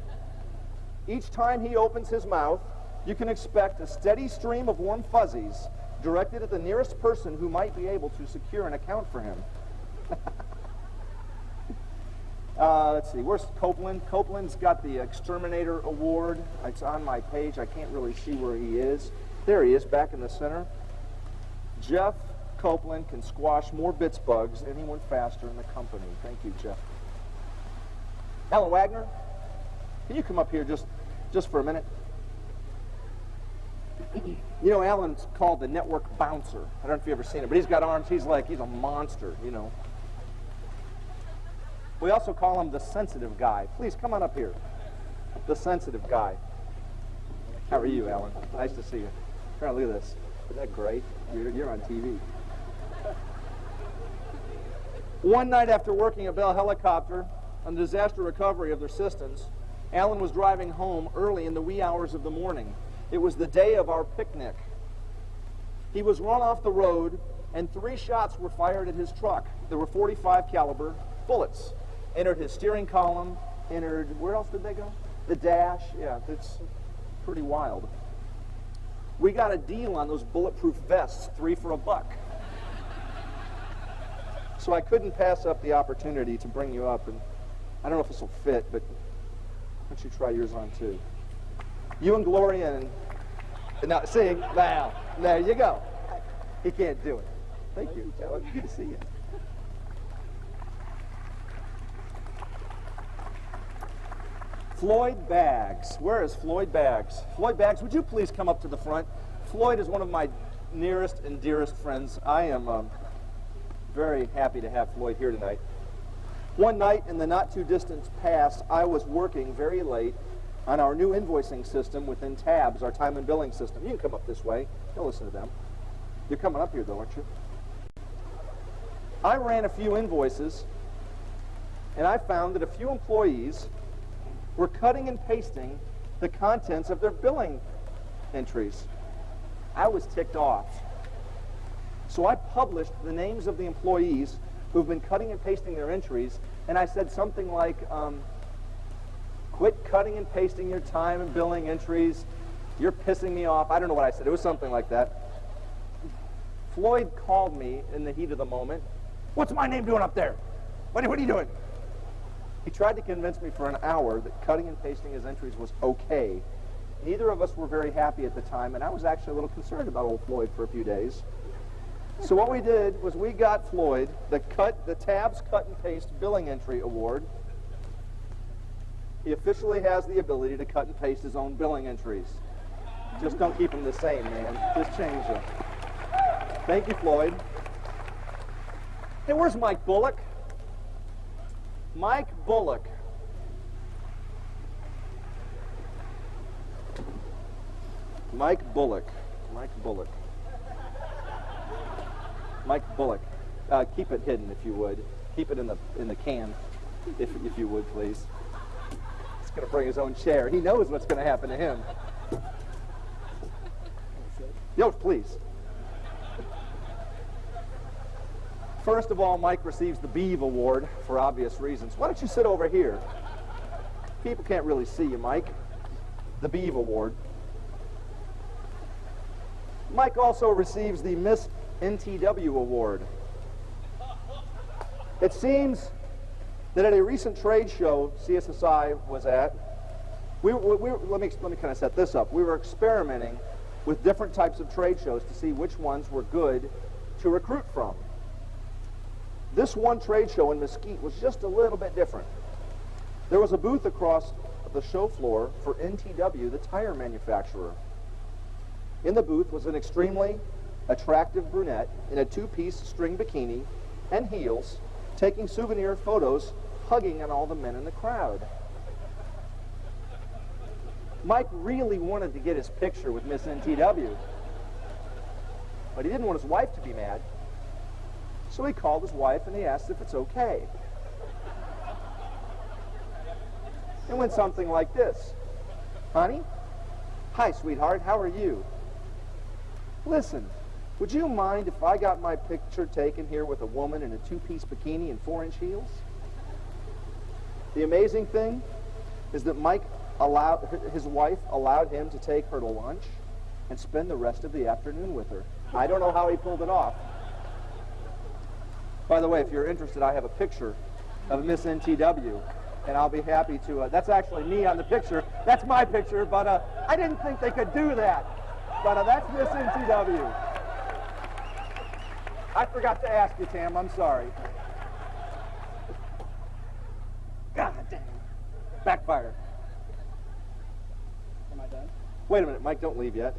Each time he opens his mouth, you can expect a steady stream of warm fuzzies directed at the nearest person who might be able to secure an account for him. Let's see, where's Copeland? Copeland's got the Exterminator Award. It's on my page. I can't really see where he is. There he is, back in the center. Jeff Copeland can squash more bits bugs than anyone faster in the company. Thank you, Jeff. Alan Wagner, can you come up here just for a minute? You know, Alan's called the network bouncer. I don't know if you've ever seen it, but he's got arms. He's a monster, you know. We also call him the sensitive guy. Please come on up here. The sensitive guy. How are you, Alan? Nice to see you. Look at this. Isn't that great? You're on TV. One night after working at Bell Helicopter on the disaster recovery of their systems, Alan was driving home early in the wee hours of the morning. It was the day of our picnic. He was run off the road, and 3 shots were fired at his truck. There were .45 caliber bullets. Entered his steering column, entered, where else did they go? The dash. Yeah, it's pretty wild. We got a deal on those bulletproof vests, 3 for $1. So I couldn't pass up the opportunity to bring you up, and I don't know if this will fit, but why don't you try yours on too? You and Gloria and now, see, now, there you go. He can't do it. Thank you. Good to see you. Floyd Baggs. Where is Floyd Baggs? Floyd Baggs, would you please come up to the front? Floyd is one of my nearest and dearest friends. I am very happy to have Floyd here tonight. One night in the not too distant past, I was working very late on our new invoicing system within Tabs, our time and billing system. You can come up this way. Don't listen to them. You're coming up here though, aren't you? I ran a few invoices, and I found that a few employees were cutting and pasting the contents of their billing entries. I was ticked off. So I published the names of the employees who've been cutting and pasting their entries, and I said something like, quit cutting and pasting your time and billing entries. You're pissing me off. I don't know what I said. It was something like that. Floyd called me in the heat of the moment. What's my name doing up there? What are you doing? He tried to convince me for an hour that cutting and pasting his entries was okay. Neither of us were very happy at the time, and I was actually a little concerned about old Floyd for a few days. So what we did was we got Floyd the Tabs Cut and Paste Billing Entry Award. He officially has the ability to cut and paste his own billing entries. Just don't keep them the same, man. Just change them. Thank you, Floyd. Hey, where's Mike Bullock? Mike Bullock. Mike Bullock. Mike Bullock. Mike Bullock. Keep it hidden, if you would. Keep it in the can, if you would, please. He's going to bring his own chair. He knows what's going to happen to him. Yo, please. First of all, Mike receives the Beeve Award for obvious reasons. Why don't you sit over here? People can't really see you, Mike. The Beeve Award. Mike also receives the Miss NTW Award. It seems that at a recent trade show CSSI was at, let me kind of set this up. We were experimenting with different types of trade shows to see which ones were good to recruit from. This one trade show in Mesquite was just a little bit different. There was a booth across the show floor for NTW, the tire manufacturer. In the booth was an extremely attractive brunette in a 2-piece string bikini and heels, taking souvenir photos, hugging on all the men in the crowd. Mike really wanted to get his picture with Miss NTW, but he didn't want his wife to be mad. So he called his wife and he asked if it's okay. It went something like this. Honey? Hi, sweetheart, how are you? Listen, would you mind if I got my picture taken here with a woman in a 2-piece bikini and 4-inch heels? The amazing thing is that his wife allowed him to take her to lunch and spend the rest of the afternoon with her. I don't know how he pulled it off. By the way, if you're interested, I have a picture of Miss NTW, and I'll be happy to, that's actually me on the picture. That's my picture, but I didn't think they could do that. But that's Miss NTW. I forgot to ask you, Tam, I'm sorry. God damn. Backfire. Am I done? Wait a minute, Mike, don't leave yet.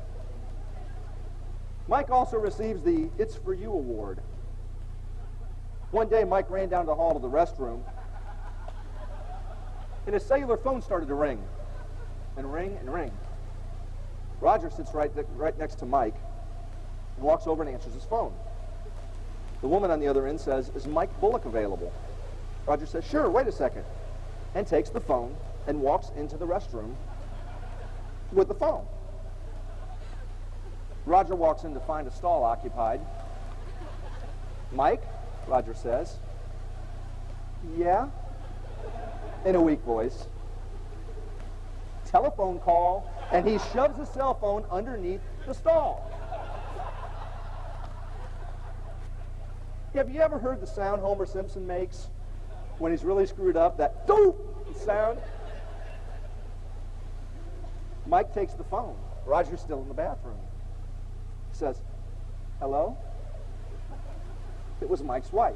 Mike also receives the It's For You Award. One day, Mike ran down the hall to the restroom, and his cellular phone started to ring, and ring, and ring. Roger sits right next to Mike, and walks over and answers his phone. The woman on the other end says, "Is Mike Bullock available?" Roger says, "Sure, wait a second," and takes the phone and walks into the restroom with the phone. Roger walks in to find a stall occupied. Mike, Roger says. Yeah? In a weak voice. Telephone call, and he shoves his cell phone underneath the stall. Have you ever heard the sound Homer Simpson makes when he's really screwed up? That doop sound? Mike takes the phone. Roger's still in the bathroom. He says, hello? It was Mike's wife.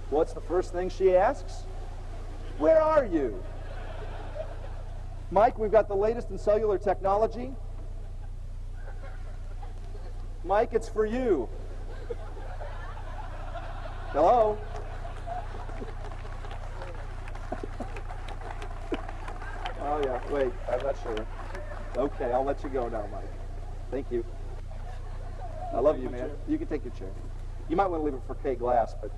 What's the first thing she asks? Where are you? Mike, we've got the latest in cellular technology. Mike, it's for you. Hello? Oh, yeah. Wait, I'm not sure. Okay, I'll let you go now, Mike. Thank you. I love you, man. You can take your chair. You might want to leave it for Kay Glass, but...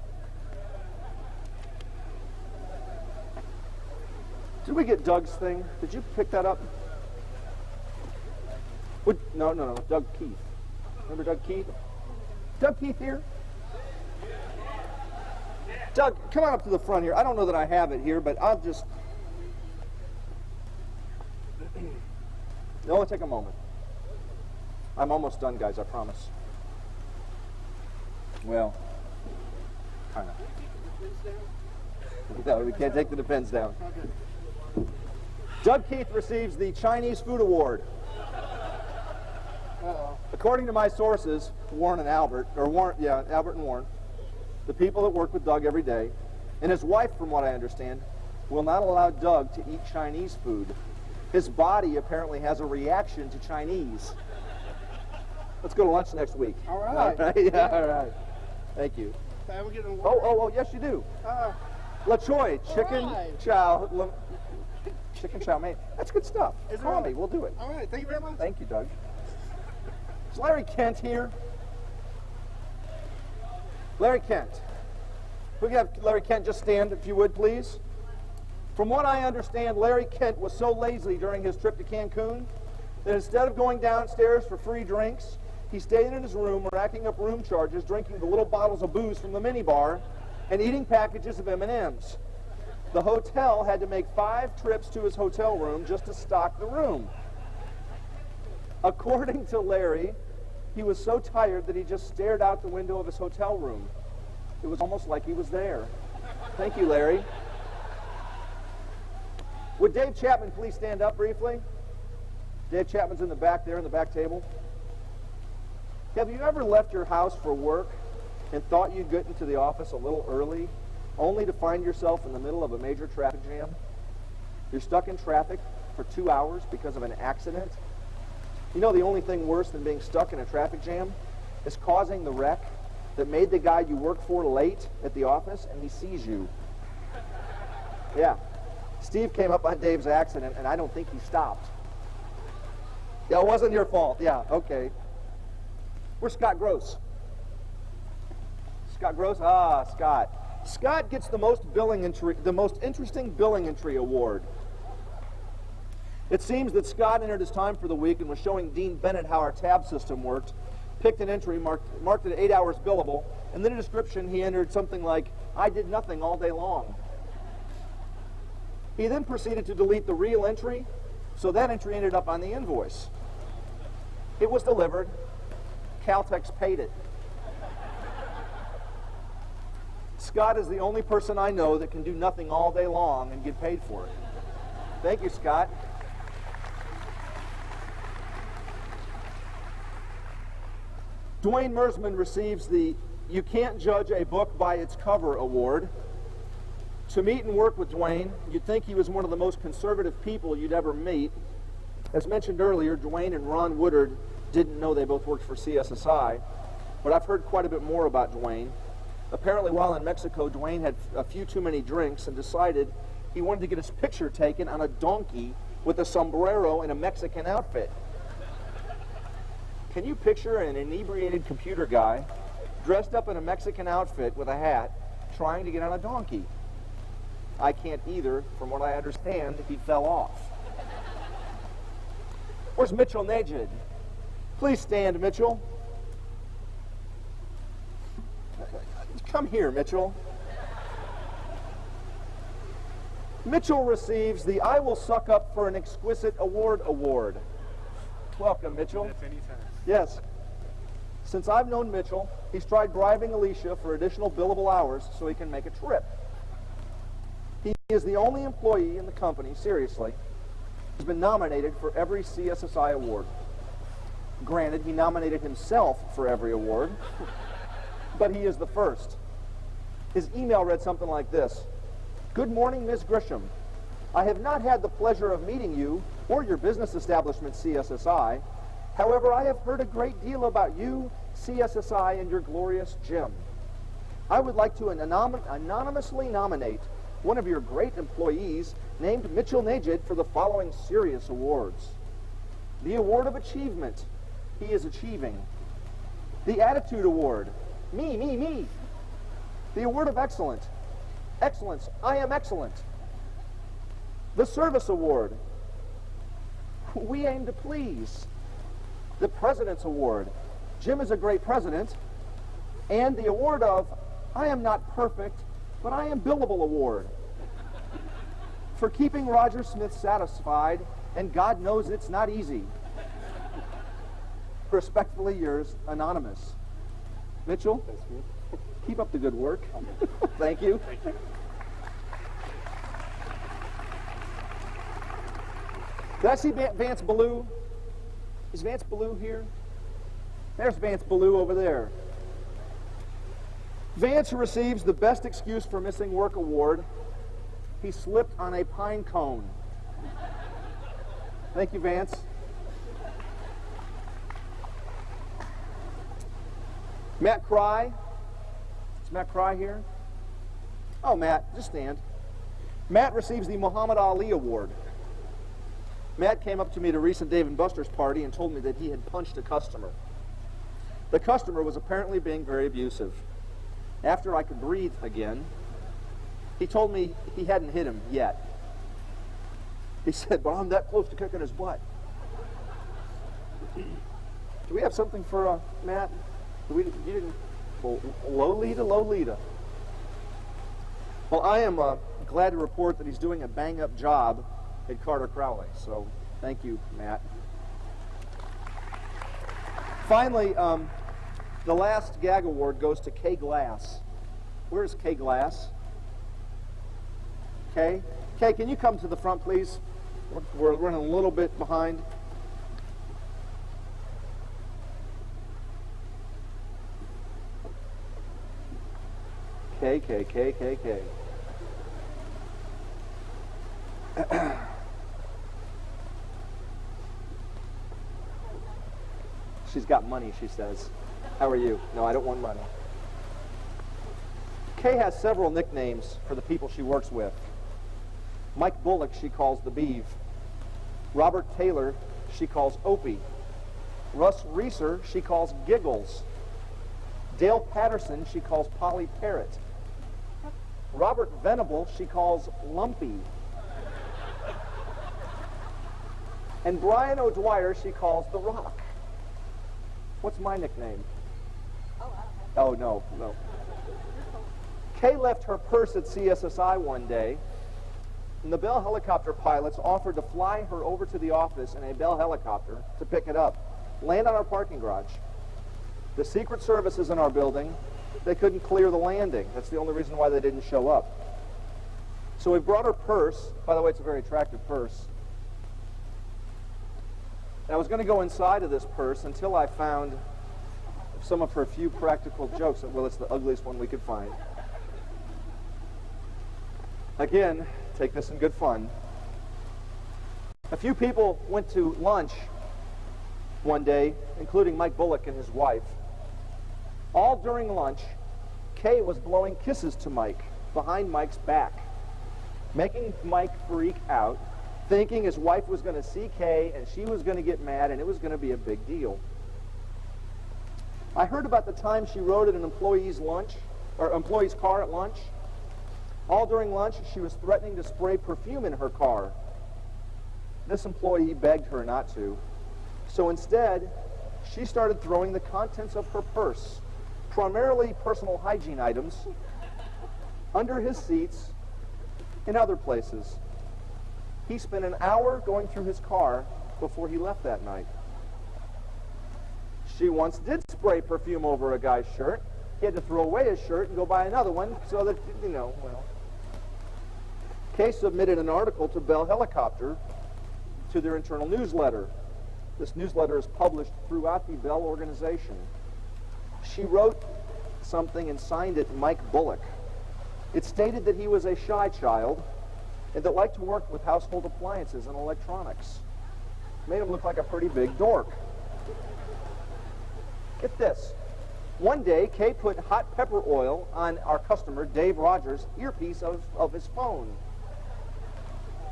Did we get Doug's thing? Did you pick that up? No. Doug Keith. Remember Doug Keith? Doug Keith here? Doug, come on up to the front here. I don't know that I have it here, but I'll just... No, it'll take a moment. I'm almost done, guys, I promise. Well, kind of. No, we can't take the depends down. Doug Keith receives the Chinese Food Award. According to my sources, Warren and Albert, Albert and Warren, the people that work with Doug every day, and his wife, from what I understand, will not allow Doug to eat Chinese food. His body apparently has a reaction to Chinese. Let's go to lunch next week. All right. All right. Yeah, all right. Thank you. We're getting Oh, yes, you do. La Choy, chicken right. chow, chicken chow mein. That's good stuff. Is it Call me, really? we'll do it. All right, thank you very much. Thank you, Doug. Is Larry Kent here? Larry Kent. We can have Larry Kent just stand, if you would, please. From what I understand, Larry Kent was so lazy during his trip to Cancun that instead of going downstairs for free drinks, he stayed in his room racking up room charges, drinking the little bottles of booze from the minibar, and eating packages of M&Ms. The hotel had to make 5 trips to his hotel room just to stock the room. According to Larry, he was so tired that he just stared out the window of his hotel room. It was almost like he was there. Thank you, Larry. Would Dave Chapman please stand up briefly? Dave Chapman's in the back there, in the back table. Have you ever left your house for work and thought you'd get into the office a little early, only to find yourself in the middle of a major traffic jam? You're stuck in traffic for 2 hours because of an accident. You know the only thing worse than being stuck in a traffic jam is causing the wreck that made the guy you work for late at the office and he sees you. Yeah. Steve came up on Dave's accident and I don't think he stopped. Yeah, it wasn't your fault. Yeah, okay. Where's Scott Gross? Scott Gross? Ah, Scott. Scott gets the most interesting billing entry award. It seems that Scott entered his time for the week and was showing Dean Bennett how our tab system worked, picked an entry, marked it 8 hours billable, and then in a description he entered something like, I did nothing all day long. He then proceeded to delete the real entry, so that entry ended up on the invoice. It was delivered. Caltex paid it. Scott is the only person I know that can do nothing all day long and get paid for it. Thank you, Scott. Dwayne Mersman receives the You Can't Judge a Book by Its Cover award. To meet and work with Dwayne, you'd think he was one of the most conservative people you'd ever meet. As mentioned earlier, Dwayne and Ron Woodard didn't know they both worked for CSSI, but I've heard quite a bit more about Dwayne. Apparently, while in Mexico, Dwayne had a few too many drinks and decided he wanted to get his picture taken on a donkey with a sombrero and a Mexican outfit. Can you picture an inebriated computer guy dressed up in a Mexican outfit with a hat trying to get on a donkey? I can't either. From what I understand, he fell off. Where's Mitchell Najid? Please stand, Mitchell. Come here, Mitchell. Mitchell receives the I Will Suck Up for an Exquisite Award. Welcome, Mitchell. Yes. Since I've known Mitchell, he's tried bribing Alicia for additional billable hours so he can make a trip. He is the only employee in the company, seriously, who's been nominated for every CSSI award. Granted, he nominated himself for every award, but he is the first. His email read something like this. Good morning, Ms. Grisham. I have not had the pleasure of meeting you or your business establishment, CSSI. However, I have heard a great deal about you, CSSI, and your glorious Jim. I would like to anonymously nominate one of your great employees named Mitchell Najid for the following serious awards. The Award of Achievement, he is achieving. The Attitude Award, me. The Award of Excellence, I am excellent. The Service Award, we aim to please. The President's Award, Jim is a great president. And the award of I am not perfect, but I am billable award for keeping Roger Smith satisfied, and God knows it's not easy. Respectfully yours, Anonymous. Mitchell, keep up the good work. Thank you. Did I see Vance Ballou? Is Vance Ballou here? There's Vance Ballou over there. Vance receives the Best Excuse for Missing Work award. He slipped on a pine cone. Thank you, Vance. Matt Cry. Is Matt Cry here? Oh, Matt, just stand. Matt receives the Muhammad Ali Award. Matt came up to me at a recent Dave & Buster's party and told me that he had punched a customer. The customer was apparently being very abusive. After I could breathe again, he told me he hadn't hit him yet. He said, well, I'm that close to kicking his butt. Do we have something for Matt? You didn't. Well, Lolita. Well, I am glad to report that he's doing a bang-up job at Carter Crowley. So, thank you, Matt. Finally, the last gag award goes to Kay Glass. Where's Kay Glass? Kay? Kay, can you come to the front, please? We're running a little bit behind. Kay. She's got money, she says. How are you? No, I don't want money. Kay has several nicknames for the people she works with. Mike Bullock she calls the Beeve. Robert Taylor she calls Opie. Russ Reeser she calls Giggles. Dale Patterson she calls Polly Parrot. Robert Venable she calls Lumpy. And Brian O'Dwyer she calls The Rock. What's my nickname? Oh, no. Kay left her purse at CSSI one day, and the Bell helicopter pilots offered to fly her over to the office in a Bell helicopter to pick it up, land on our parking garage. The Secret Service is in our building. They couldn't clear the landing. That's the only reason why they didn't show up. So we brought her purse. By the way, it's a very attractive purse. And I was going to go inside of this purse until I found some of her few practical jokes. Well, it's the ugliest one we could find. Again, take this in good fun. A few people went to lunch one day, including Mike Bullock and his wife. All during lunch, Kay was blowing kisses to Mike behind Mike's back, making Mike freak out, thinking his wife was going to see Kay and she was going to get mad and it was going to be a big deal. I heard about the time she rode at an employee's car at lunch. All during lunch, she was threatening to spray perfume in her car. This employee begged her not to. So instead, she started throwing the contents of her purse, primarily personal hygiene items, under his seats and other places. He spent an hour going through his car before he left that night. She once did spray perfume over a guy's shirt. He had to throw away his shirt and go buy another one so that, Kay submitted an article to Bell Helicopter to their internal newsletter. This newsletter is published throughout the Bell organization. She wrote something and signed it Mike Bullock. It stated that he was a shy child and that liked to work with household appliances and electronics. Made him look like a pretty big dork. Get this. One day, Kay put hot pepper oil on our customer, Dave Rogers' earpiece of his phone.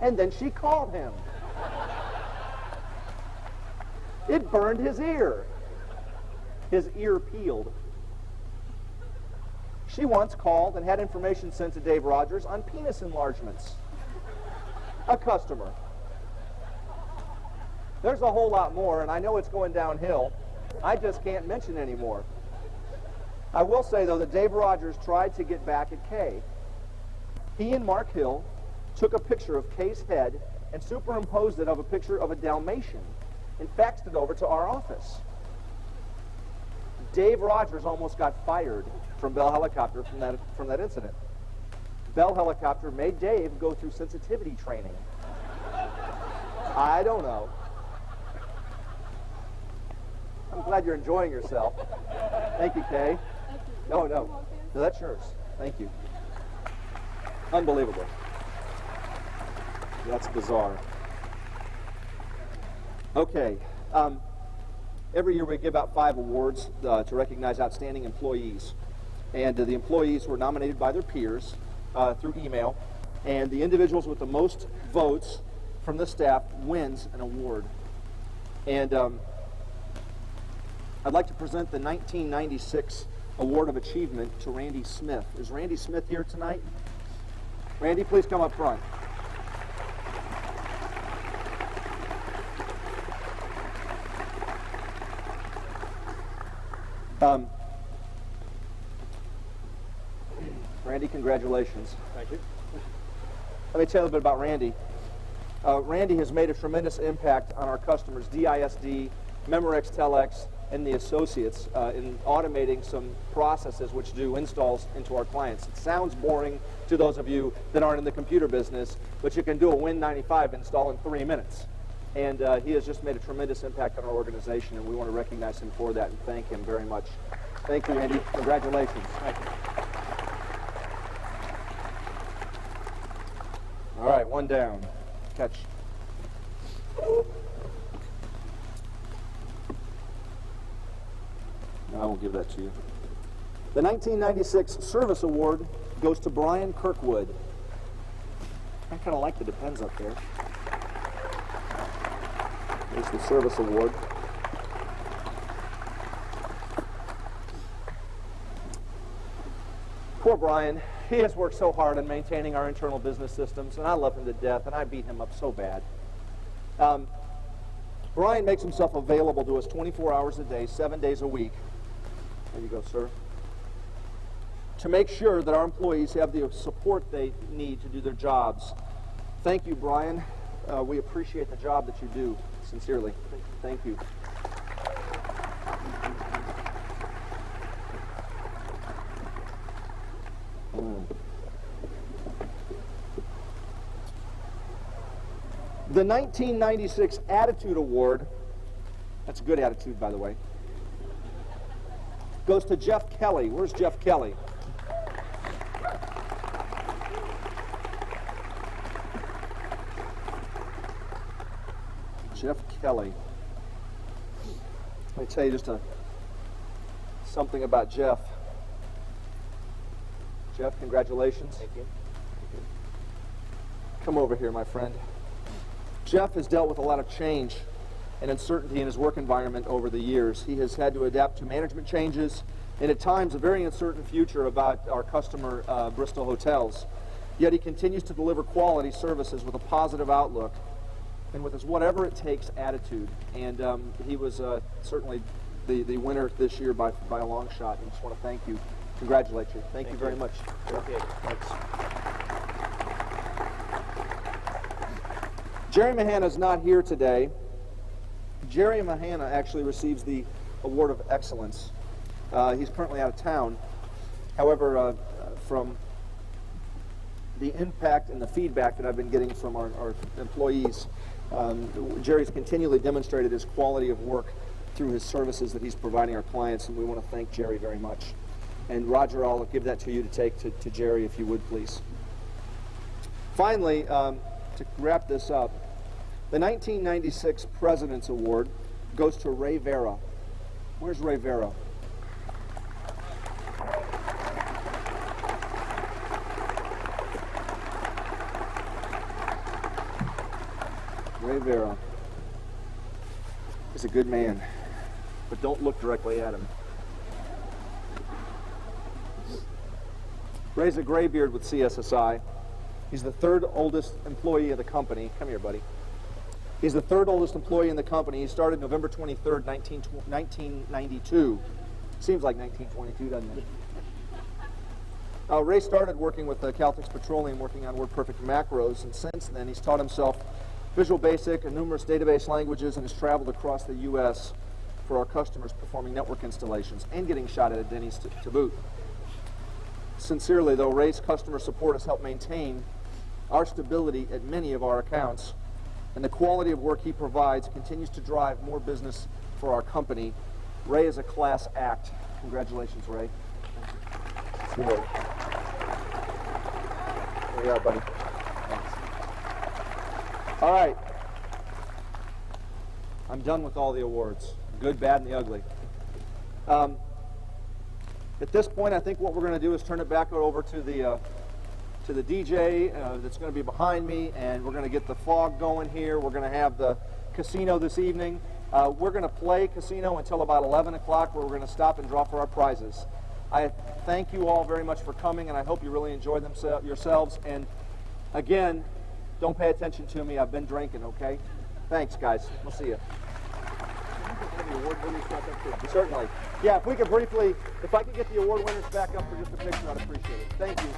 And then she called him. It burned his ear. His ear peeled. She once called and had information sent to Dave Rogers on penis enlargements. A customer. There's a whole lot more, and I know it's going downhill. I just can't mention anymore. I will say, though, that Dave Rogers tried to get back at Kay. He and Mark Hill took a picture of Kay's head and superimposed it of a picture of a Dalmatian and faxed it over to our office. Dave Rogers almost got fired from Bell Helicopter from that incident. Bell Helicopter made Dave go through sensitivity training. I don't know. I'm glad you're enjoying yourself. Thank you, Kay. No, that's yours. Thank you. Unbelievable. That's bizarre. Okay. Every year we give out 5 awards to recognize outstanding employees. And the employees were nominated by their peers through email. And the individuals with the most votes from the staff wins an award. And I'd like to present the 1996 Award of Achievement to Randy Smith. Is Randy Smith here tonight? Randy, please come up front. Randy, congratulations. Thank you. Let me tell you a bit about Randy. Randy has made a tremendous impact on our customers, DISD, Memorex, Telex, and the associates in automating some processes which do installs into our clients. It sounds boring to those of you that aren't in the computer business, but you can do a Win95 install in 3 minutes. And he has just made a tremendous impact on our organization, and we want to recognize him for that and thank him very much. Thank you, Randy. Congratulations. Thank you. All right, one down. Catch. No, I won't give that to you. The 1996 Service Award goes to Brian Kirkwood. I kind of like the Depends up there. There's the Service Award. Poor Brian. He has worked so hard on maintaining our internal business systems, and I love him to death, and I beat him up so bad. Brian makes himself available to us 24 hours a day, 7 days a week. There you go, sir. To make sure that our employees have the support they need to do their jobs. Thank you, Brian. We appreciate the job that you do, sincerely. Thank you. The 1996 Attitude Award, that's a good attitude, by the way, goes to Jeff Kelly. Where's Jeff Kelly? Jeff Kelly. Let me tell you just something about Jeff. Jeff, congratulations. Thank you. Come over here, my friend. Jeff has dealt with a lot of change and uncertainty in his work environment over the years. He has had to adapt to management changes and at times a very uncertain future about our customer, Bristol Hotels. Yet he continues to deliver quality services with a positive outlook and with his whatever it takes attitude. And he was certainly the winner this year by a long shot. I just want to thank you, congratulate you. Thank you very much. Thanks. Jerry Mahana is not here today. Jerry Mahana actually receives the Award of Excellence. He's currently out of town. However, from the impact and the feedback that I've been getting from our employees, Jerry's continually demonstrated his quality of work through his services that he's providing our clients, and we want to thank Jerry very much. And Roger, I'll give that to you to take to Jerry, if you would, please. Finally, to wrap this up, the 1996 President's Award goes to Ray Vera. Where's Ray Vera? Ray Vera is a good man, but don't look directly at him. Ray's a graybeard with CSSI. He's the third oldest employee of the company. Come here, buddy. He's the third oldest employee in the company. He started November 23rd, 1992. Seems like 1922, doesn't it? Ray started working with Caltex Petroleum, working on WordPerfect macros, and since then he's taught himself Visual Basic and numerous database languages and has traveled across the U.S. for our customers, performing network installations and getting shot at Denny's to boot. Sincerely, though, Ray's customer support has helped maintain our stability at many of our accounts, and the quality of work he provides continues to drive more business for our company. Ray is a class act. Congratulations, Ray. There you are, buddy. Thanks. All right. I'm done with all the awards, good, bad, and the ugly. At this point, I think what we're going to do is turn it back over to the DJ that's going to be behind me, and we're going to get the fog going here. We're going to have the casino this evening. We're going to play casino until about 11 o'clock, where we're going to stop and draw for our prizes. I thank you all very much for coming, and I hope you really enjoy yourselves. And again, don't pay attention to me. I've been drinking, okay? Thanks, guys. We'll see you. Certainly. Yeah, if we could briefly, if I could get the award winners back up for just a picture, I'd appreciate it. Thank you.